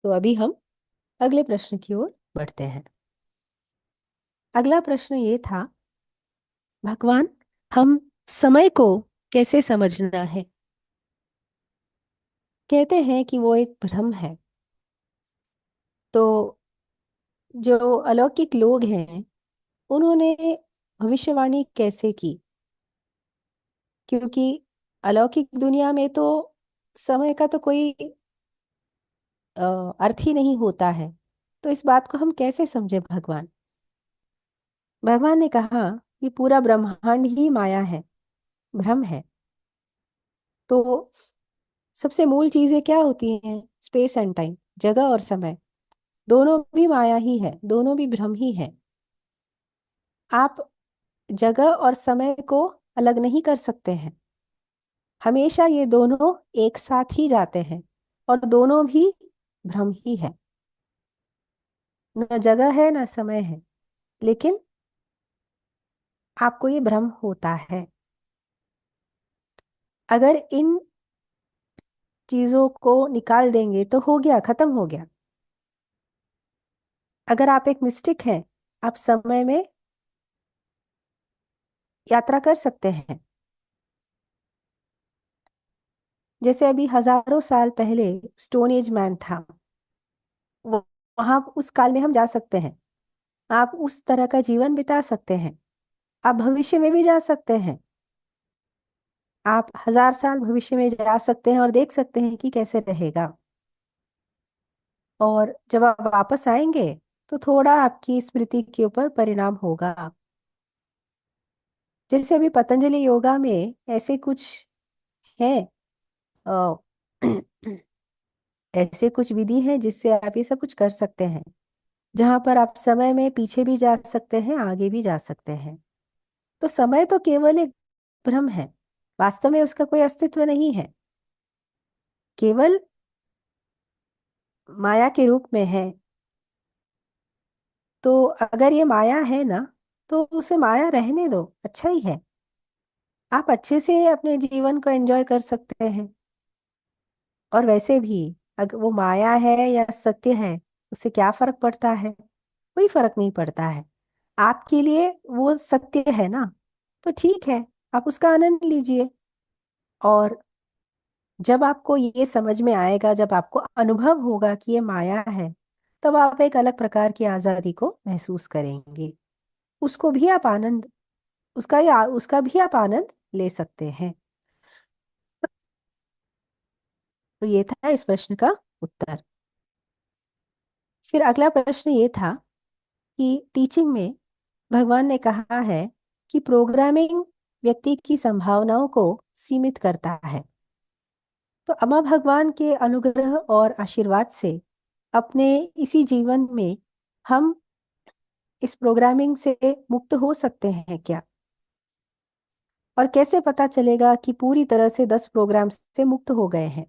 तो अभी हम अगले प्रश्न की ओर बढ़ते हैं। अगला प्रश्न ये था, भगवान, हम समय को कैसे समझना है? कहते हैं कि वो एक भ्रम है। तो जो अलौकिक लोग हैं उन्होंने भविष्यवाणी कैसे की? क्योंकि अलौकिक दुनिया में तो समय का तो कोई अ, अर्थ ही नहीं होता है। तो इस बात को हम कैसे समझे भगवान? भगवान ने कहा कि पूरा ब्रह्मांड ही माया है, भ्रम है। तो सबसे मूल चीजें क्या होती हैं? स्पेस एंड टाइम, जगह और समय, दोनों भी माया ही है, दोनों भी भ्रम ही है। आप जगह और समय को अलग नहीं कर सकते हैं। हमेशा ये दोनों एक साथ ही जाते हैं और दोनों भी भ्रम ही है। न जगह है न समय है, लेकिन आपको ये भ्रम होता है। अगर इन चीजों को निकाल देंगे तो हो गया, खत्म हो गया। अगर आप एक मिस्टिक हैं, आप समय में यात्रा कर सकते हैं। जैसे अभी हजारों साल पहले स्टोन एज मैन था, वहां उस काल में हम जा सकते हैं। आप उस तरह का जीवन बिता सकते हैं। आप भविष्य में भी जा सकते हैं। आप 1000 साल भविष्य में जा सकते हैं और देख सकते हैं कि कैसे रहेगा। और जब आप वापस आएंगे तो थोड़ा आपकी स्मृति के ऊपर परिणाम होगा। जैसे अभी पतंजलि योगा में ऐसे कुछ है, अ, ऐसे कुछ विधि हैं जिससे आप ये सब कुछ कर सकते हैं, जहां पर आप समय में पीछे भी जा सकते हैं, आगे भी जा सकते हैं। तो समय तो केवल एक भ्रम है, वास्तव में उसका कोई अस्तित्व नहीं है, केवल माया के रूप में है। तो अगर ये माया है ना, तो उसे माया रहने दो, अच्छा ही है। आप अच्छे से अपने जीवन को एंजॉय कर सकते हैं। और वैसे भी अगर वो माया है या सत्य है, उससे क्या फर्क पड़ता है? कोई फर्क नहीं पड़ता है। आपके लिए वो सत्य है ना, तो ठीक है, आप उसका आनंद लीजिए। और जब आपको ये समझ में आएगा, जब आपको अनुभव होगा कि ये माया है, तब आप एक अलग प्रकार की आजादी को महसूस करेंगे। उसको भी आप आनंद उसका भी आप आनंद ले सकते हैं। तो ये था इस प्रश्न का उत्तर। फिर अगला प्रश्न ये था कि टीचिंग में भगवान ने कहा है कि प्रोग्रामिंग व्यक्ति की संभावनाओं को सीमित करता है। तो अम्मा भगवान के अनुग्रह और आशीर्वाद से अपने इसी जीवन में हम इस प्रोग्रामिंग से मुक्त हो सकते हैं क्या? और कैसे पता चलेगा कि पूरी तरह से 10 प्रोग्राम से मुक्त हो गए हैं?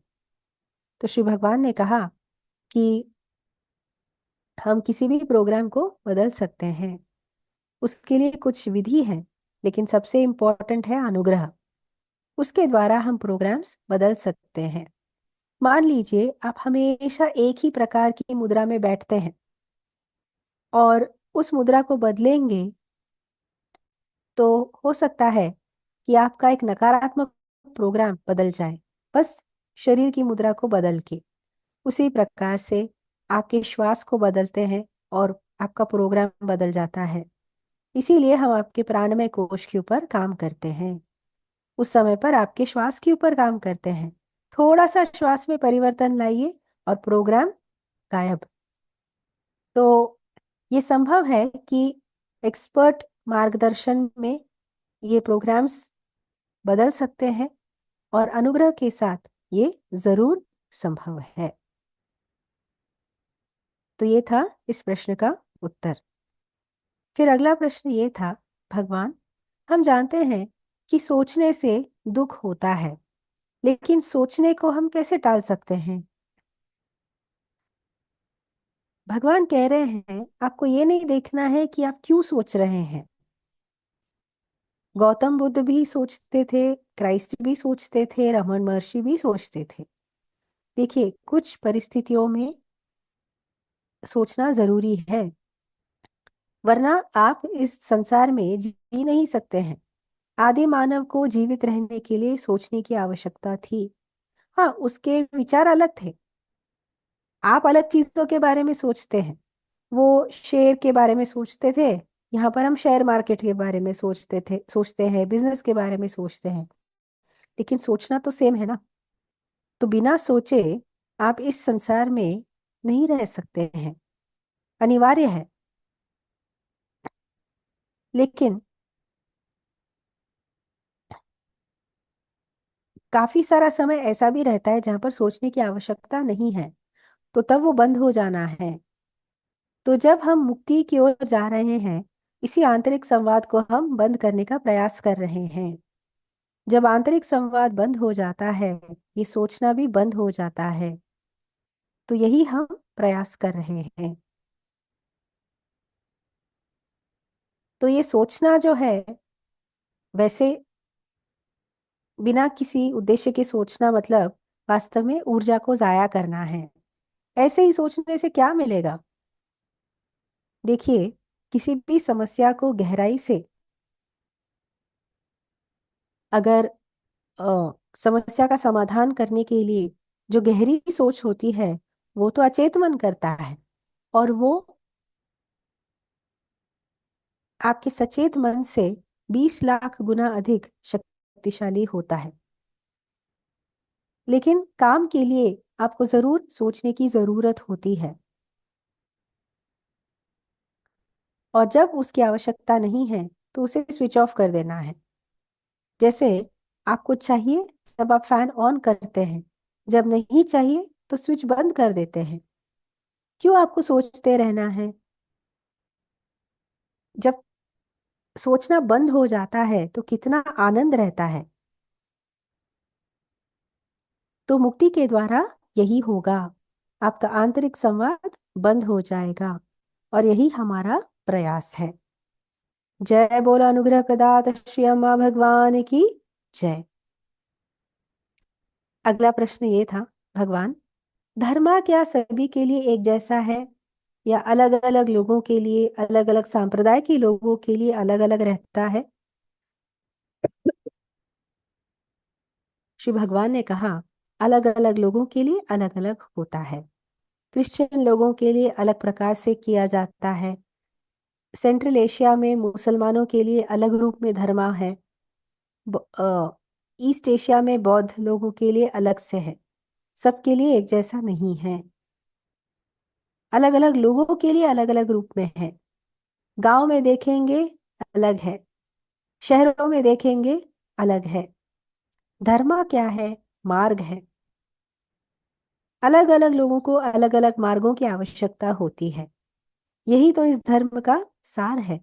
तो श्री भगवान ने कहा कि हम किसी भी प्रोग्राम को बदल सकते हैं। उसके लिए कुछ विधि है, लेकिन सबसे इम्पोर्टेंट है अनुग्रह। उसके द्वारा हम प्रोग्राम्स बदल सकते हैं। मान लीजिए आप हमेशा एक ही प्रकार की मुद्रा में बैठते हैं और उस मुद्रा को बदलेंगे तो हो सकता है कि आपका एक नकारात्मक प्रोग्राम बदल जाए, बस शरीर की मुद्रा को बदल के। उसी प्रकार से आपके श्वास को बदलते हैं और आपका प्रोग्राम बदल जाता है। इसीलिए हम आपके प्राणमय कोश के ऊपर काम करते हैं। उस समय पर आपके श्वास के ऊपर काम करते हैं। थोड़ा सा श्वास में परिवर्तन लाइए और प्रोग्राम गायब। तो ये संभव है कि एक्सपर्ट मार्गदर्शन में ये प्रोग्राम्स बदल सकते हैं, और अनुग्रह के साथ ये जरूर संभव है। तो ये था इस प्रश्न का उत्तर। फिर अगला प्रश्न ये था, भगवान, हम जानते हैं कि सोचने से दुख होता है, लेकिन सोचने को हम कैसे टाल सकते हैं? भगवान कह रहे हैं आपको ये नहीं देखना है कि आप क्यों सोच रहे हैं। गौतम बुद्ध भी सोचते थे, क्राइस्ट भी सोचते थे, रमन महर्षि भी सोचते थे। देखिए, कुछ परिस्थितियों में सोचना जरूरी है, वरना आप इस संसार में जी नहीं सकते हैं। आदि मानव को जीवित रहने के लिए सोचने की आवश्यकता थी। हाँ, उसके विचार अलग थे। आप अलग चीजों के बारे में सोचते हैं। वो शेयर के बारे में सोचते थे, यहाँ पर हम शेयर मार्केट के बारे में सोचते हैं, बिजनेस के बारे में सोचते हैं। लेकिन सोचना तो सेम है ना। तो बिना सोचे आप इस संसार में नहीं रह सकते हैं, अनिवार्य है। लेकिन काफी सारा समय ऐसा भी रहता है जहां पर सोचने की आवश्यकता नहीं है, तो तब वो बंद हो जाना है। तो जब हम मुक्ति की ओर जा रहे हैं, इसी आंतरिक संवाद को हम बंद करने का प्रयास कर रहे हैं। जब आंतरिक संवाद बंद हो जाता है, ये सोचना भी बंद हो जाता है। तो यही हम प्रयास कर रहे हैं। तो ये सोचना जो है, वैसे बिना किसी उद्देश्य के सोचना मतलब वास्तव में ऊर्जा को जाया करना है। ऐसे ही सोचने से क्या मिलेगा? देखिए, किसी भी समस्या को गहराई से अगर समस्या का समाधान करने के लिए जो गहरी सोच होती है, वो तो अचेत मन करता है, और वो आपके सचेत मन से 20 लाख गुना अधिक शक्तिशाली होता है। लेकिन काम के लिए आपको जरूर सोचने की जरूरत होती है, और जब उसकी आवश्यकता नहीं है तो उसे स्विच ऑफ कर देना है। जैसे आपको चाहिए तब आप फैन ऑन करते हैं, जब नहीं चाहिए तो स्विच बंद कर देते हैं। क्यों आपको सोचते रहना है? जब सोचना बंद हो जाता है तो कितना आनंद रहता है। तो मुक्ति के द्वारा यही होगा, आपका आंतरिक संवाद बंद हो जाएगा, और यही हमारा प्रयास है। जय बोलो अनुग्रह प्रदात श्री अम्मा भगवान की जय। अगला प्रश्न ये था, भगवान, धर्म क्या सभी के लिए एक जैसा है, या अलग अलग लोगों के लिए, अलग अलग संप्रदाय के लोगों के लिए अलग अलग रहता है? श्री भगवान ने कहा, अलग अलग लोगों के लिए अलग अलग होता है। क्रिश्चियन लोगों के लिए अलग प्रकार से किया जाता है। सेंट्रल एशिया में मुसलमानों के लिए अलग रूप में धर्म है। ईस्ट एशिया में बौद्ध लोगों के लिए अलग से है। सबके लिए एक जैसा नहीं है। अलग अलग लोगों के लिए अलग अलग रूप में है। गांव में देखेंगे अलग है, शहरों में देखेंगे अलग है। धर्म क्या है? मार्ग है। अलग अलग लोगों को अलग अलग मार्गों की आवश्यकता होती है। यही तो इस धर्म का सार है।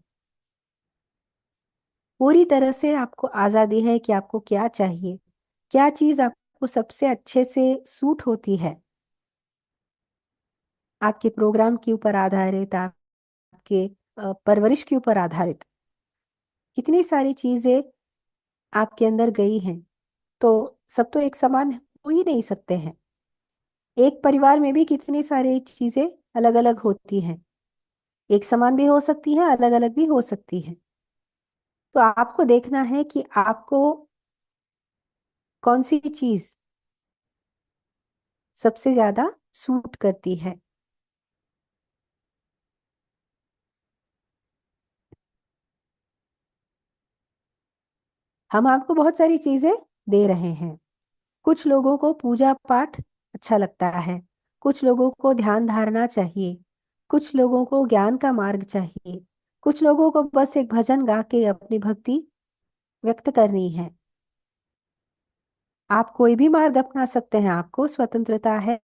पूरी तरह से आपको आजादी है कि आपको क्या चाहिए, क्या चीज आपको सबसे अच्छे से सूट होती है। आपके प्रोग्राम के ऊपर आधारित, आपके परवरिश के ऊपर आधारित कितनी सारी चीजें आपके अंदर गई हैं। तो सब तो एक समान हो ही नहीं सकते हैं। एक परिवार में भी कितनी सारी चीजें अलग अलग होती हैं। एक समान भी हो सकती है, अलग अलग भी हो सकती है। तो आपको देखना है कि आपको कौन सी चीज सबसे ज्यादा सूट करती है। हम आपको बहुत सारी चीजें दे रहे हैं। कुछ लोगों को पूजा पाठ अच्छा लगता है, कुछ लोगों को ध्यान धारणा चाहिए, कुछ लोगों को ज्ञान का मार्ग चाहिए, कुछ लोगों को बस एक भजन गा के अपनी भक्ति व्यक्त करनी है। आप कोई भी मार्ग अपना सकते हैं, आपको स्वतंत्रता है।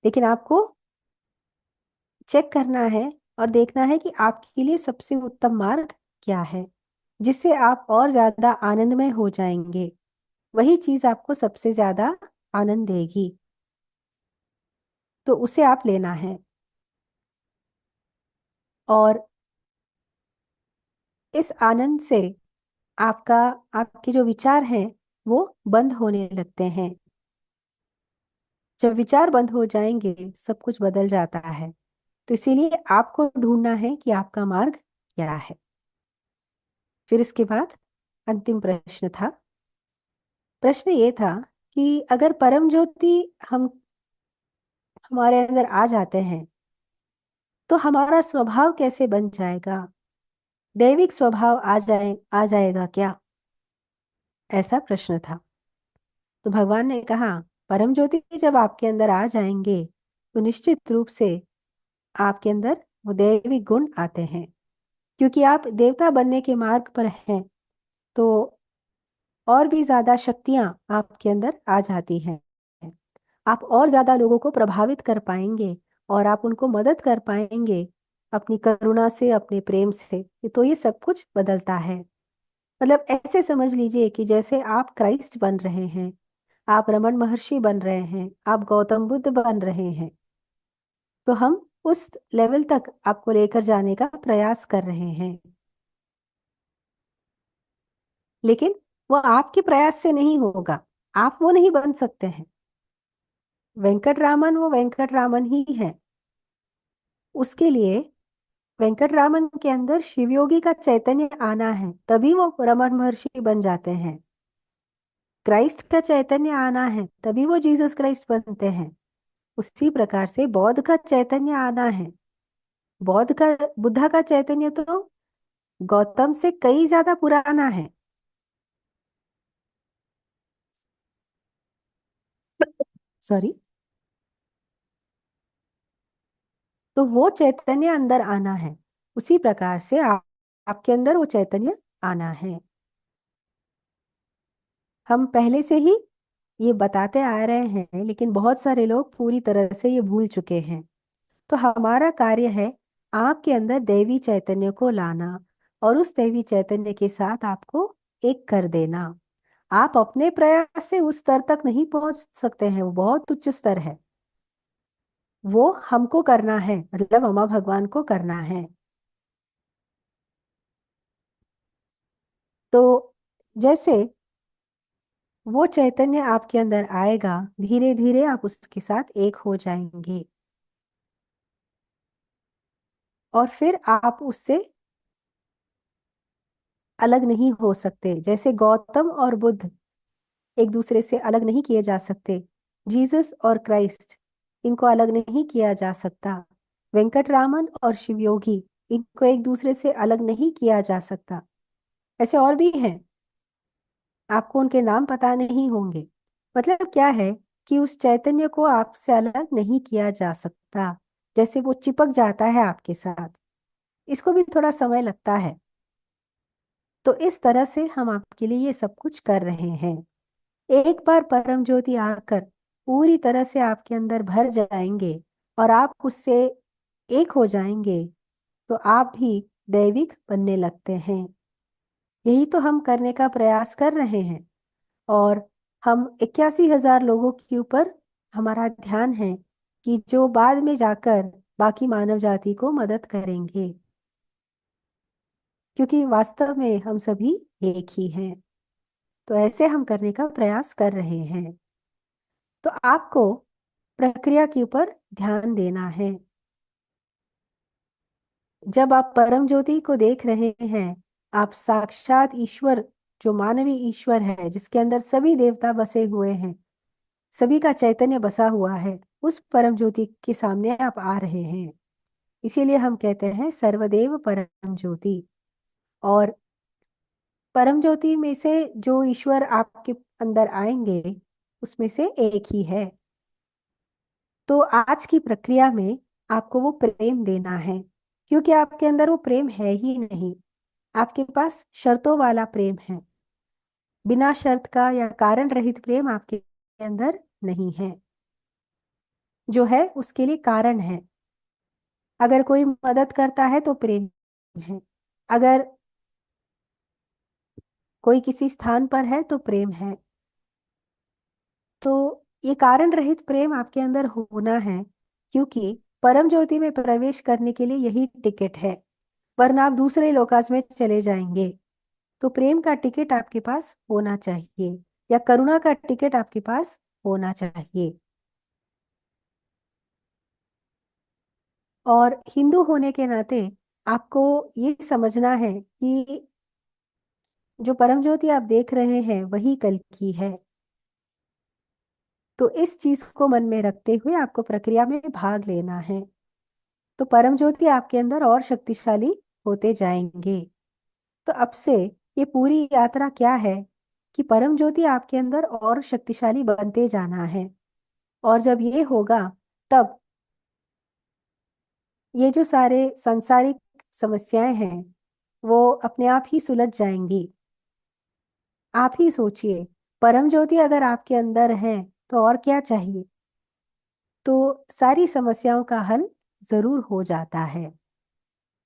लेकिन आपको चेक करना है और देखना है कि आपके लिए सबसे उत्तम मार्ग क्या है, जिससे आप और ज्यादा आनंदमय हो जाएंगे। वही चीज आपको सबसे ज्यादा आनंद देगी, तो उसे आप लेना है। और इस आनंद से आपका आपके जो विचार हैं वो बंद होने लगते हैं। जब विचार बंद हो जाएंगे, सब कुछ बदल जाता है। तो इसीलिए आपको ढूंढना है कि आपका मार्ग क्या है। फिर इसके बाद अंतिम प्रश्न था। प्रश्न ये था कि अगर परम ज्योति हम हमारे अंदर आ जाते हैं तो हमारा स्वभाव कैसे बन जाएगा? दैविक स्वभाव आ जाएगा क्या? ऐसा प्रश्न था। तो भगवान ने कहा, परम ज्योति जब आपके अंदर आ जाएंगे तो निश्चित रूप से आपके अंदर वो दैविक गुण आते हैं। क्योंकि आप देवता बनने के मार्ग पर हैं, तो और भी ज्यादा शक्तियां आपके अंदर आ जाती हैं। आप और ज्यादा लोगों को प्रभावित कर पाएंगे, और आप उनको मदद कर पाएंगे अपनी करुणा से, अपने प्रेम से। तो ये सब कुछ बदलता है। मतलब ऐसे समझ लीजिए कि जैसे आप क्राइस्ट बन रहे हैं, आप रमन महर्षि बन रहे हैं, आप गौतम बुद्ध बन रहे हैं, तो हम उस लेवल तक आपको लेकर जाने का प्रयास कर रहे हैं। लेकिन वो आपके प्रयास से नहीं होगा, आप वो नहीं बन सकते हैं। वेंकट रामन ही है। उसके लिए वेंकट रामन के अंदर शिवयोगी का चैतन्य आना है, तभी वो रमन महर्षि बन जाते हैं। क्राइस्ट का चैतन्य आना है, तभी वो जीसस क्राइस्ट बनते हैं। उसी प्रकार से बौद्ध का चैतन्य आना है। बुद्धा का चैतन्य तो गौतम से कई ज्यादा पुराना है। सॉरी। तो वो चैतन्य अंदर आना है। उसी प्रकार से आपके अंदर वो चैतन्य आना है। हम पहले से ही ये बताते आ रहे हैं, लेकिन बहुत सारे लोग पूरी तरह से ये भूल चुके हैं। तो हमारा कार्य है आपके अंदर दैवी चैतन्य को लाना, और उस दैवी चैतन्य के साथ आपको एक कर देना। आप अपने प्रयास से उस स्तर तक नहीं पहुंच सकते हैं, वो बहुत उच्च स्तर है। वो हमको करना है, मतलब अम्मा भगवान को करना है। तो जैसे वो चैतन्य आपके अंदर आएगा, धीरे धीरे आप उसके साथ एक हो जाएंगे, और फिर आप उससे अलग नहीं हो सकते। जैसे गौतम और बुद्ध एक दूसरे से अलग नहीं किए जा सकते, जीसस और क्राइस्ट इनको अलग नहीं किया जा सकता, वेंकटरामन और शिवयोगी इनको एक दूसरे से अलग नहीं किया जा सकता। ऐसे और भी हैं, आपको उनके नाम पता नहीं होंगे। मतलब क्या है कि उस चैतन्य को आपसे अलग नहीं किया जा सकता। जैसे वो चिपक जाता है आपके साथ, इसको भी थोड़ा समय लगता है। तो इस तरह से हम आपके लिए ये सब कुछ कर रहे हैं। एक बार परम ज्योति आकर पूरी तरह से आपके अंदर भर जाएंगे और आप उससे एक हो जाएंगे, तो आप भी दैविक बनने लगते हैं। यही तो हम करने का प्रयास कर रहे हैं। और हम 81,000 लोगों के ऊपर हमारा ध्यान है कि जो बाद में जाकर बाकी मानव जाति को मदद करेंगे, क्योंकि वास्तव में हम सभी एक ही हैं। तो ऐसे हम करने का प्रयास कर रहे हैं। तो आपको प्रक्रिया के ऊपर ध्यान देना है। जब आप परम ज्योति को देख रहे हैं, आप साक्षात ईश्वर, जो मानवी ईश्वर है, जिसके अंदर सभी देवता बसे हुए हैं, सभी का चैतन्य बसा हुआ है, उस परम ज्योति के सामने आप आ रहे हैं। इसीलिए हम कहते हैं सर्वदेव परम ज्योति। और परम ज्योति में से जो ईश्वर आपके अंदर आएंगे, उसमें से एक ही है। तो आज की प्रक्रिया में आपको वो प्रेम देना है, क्योंकि आपके अंदर वो प्रेम है ही नहीं। आपके पास शर्तों वाला प्रेम है। बिना शर्त का या कारण रहित प्रेम आपके अंदर नहीं है। जो है उसके लिए कारण है। अगर कोई मदद करता है तो प्रेम है। अगर कोई किसी स्थान पर है तो प्रेम है। तो ये कारण रहित प्रेम आपके अंदर होना है, क्योंकि परम ज्योति में प्रवेश करने के लिए यही टिकट है, वरना आप दूसरे लोकास में चले जाएंगे। तो प्रेम का टिकट आपके पास होना चाहिए, या करुणा का टिकट आपके पास होना चाहिए। और हिंदू होने के नाते आपको ये समझना है कि जो परम ज्योति आप देख रहे हैं वही कल की है। तो इस चीज को मन में रखते हुए आपको प्रक्रिया में भाग लेना है। तो परम ज्योति आपके अंदर और शक्तिशाली होते जाएंगे। तो अब से ये पूरी यात्रा क्या है कि परम ज्योति आपके अंदर और शक्तिशाली बनते जाना है। और जब ये होगा, तब ये जो सारे सांसारिक समस्याएं हैं वो अपने आप ही सुलझ जाएंगी। आप ही सोचिए, परम ज्योति अगर आपके अंदर है तो और क्या चाहिए। तो सारी समस्याओं का हल जरूर हो जाता है।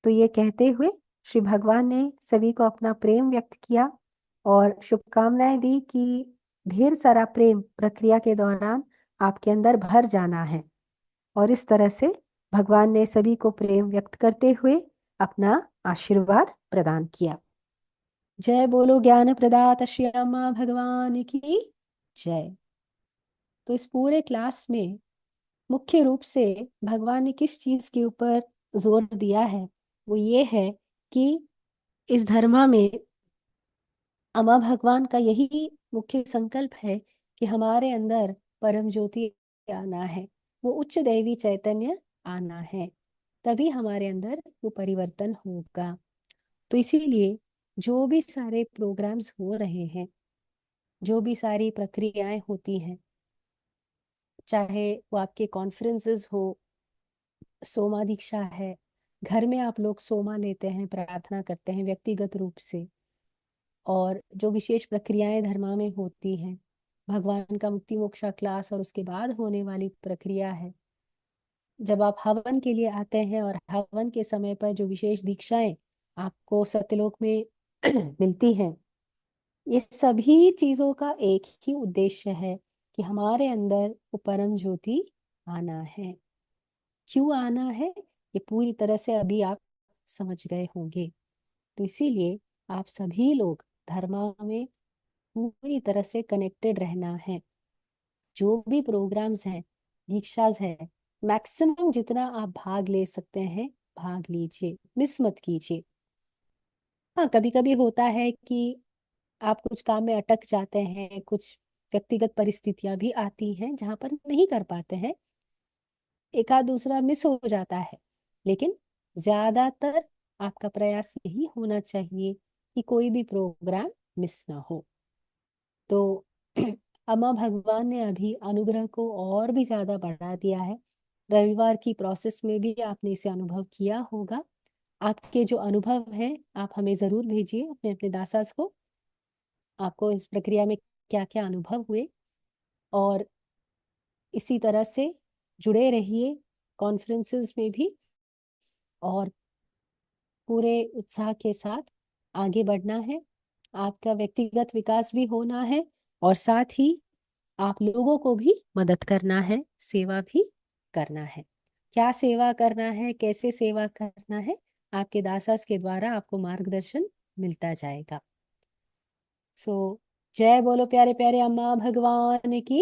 तो ये कहते हुए श्री भगवान ने सभी को अपना प्रेम व्यक्त किया। और शुभकामनाएं दी कि ढेर सारा प्रेम प्रक्रिया के दौरान आपके अंदर भर जाना है। और इस तरह से भगवान ने सभी को प्रेम व्यक्त करते हुए अपना आशीर्वाद प्रदान किया। जय बोलो ज्ञान प्रदाता श्यामा भगवान की जय। तो इस पूरे क्लास में मुख्य रूप से भगवान ने किस चीज के ऊपर जोर दिया है, वो ये है कि इस धर्म में अम्मा भगवान का यही मुख्य संकल्प है कि हमारे अंदर परम ज्योति आना है, वो उच्च दैवी चैतन्य आना है, तभी हमारे अंदर वो परिवर्तन होगा। तो इसीलिए जो भी सारे प्रोग्राम्स हो रहे हैं, जो भी सारी प्रक्रियाएं होती हैं, चाहे वो आपके कॉन्फ्रेंसेस हो, सोमा दीक्षा है, घर में आप लोग सोमा लेते हैं, प्रार्थना करते हैं व्यक्तिगत रूप से, और जो विशेष प्रक्रियाएं धर्मा में होती हैं, भगवान का मुक्ति मोक्षा क्लास और उसके बाद होने वाली प्रक्रिया है, जब आप हवन के लिए आते हैं और हवन के समय पर जो विशेष दीक्षाएं आपको सत्यलोक में मिलती हैं, ये सभी चीजों का एक ही उद्देश्य है कि हमारे अंदर वो परम ज्योति आना है। क्यों आना है, ये पूरी तरह से अभी आप समझ गए होंगे। तो इसीलिए आप सभी लोग धर्मा में पूरी तरह से कनेक्टेड रहना है। जो भी प्रोग्राम्स हैं, दीक्षास है, मैक्सिमम जितना आप भाग ले सकते हैं भाग लीजिए, मिस मत कीजिए। हाँ, कभी कभी होता है कि आप कुछ काम में अटक जाते हैं, कुछ व्यक्तिगत परिस्थितियां भी आती हैं जहां पर नहीं कर पाते हैं, एक आध दूसरा मिस हो जाता है, लेकिन ज्यादातर आपका प्रयास यही होना चाहिए कि कोई भी प्रोग्राम मिस ना हो। तो अम्मा भगवान ने अभी अनुग्रह को और भी ज्यादा बढ़ा दिया है। रविवार की प्रोसेस में भी आपने इसे अनुभव किया होगा। आपके जो अनुभव हैं आप हमें जरूर भेजिए अपने अपने दासास को, आपको इस प्रक्रिया में क्या क्या अनुभव हुए, और इसी तरह से जुड़े रहिए कॉन्फ्रेंसेस में भी, और पूरे उत्साह के साथ आगे बढ़ना है। आपका व्यक्तिगत विकास भी होना है, और साथ ही आप लोगों को भी मदद करना है, सेवा भी करना है। क्या सेवा करना है, कैसे सेवा करना है, आपके दासास के द्वारा आपको मार्गदर्शन मिलता जाएगा। सो जय बोलो प्यारे प्यारे अम्मा भगवान की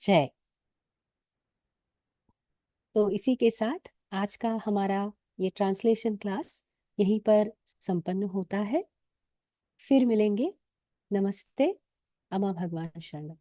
जय। तो इसी के साथ आज का हमारा ये ट्रांसलेशन क्लास यहीं पर संपन्न होता है। फिर मिलेंगे। नमस्ते। अम्मा भगवान शरणम।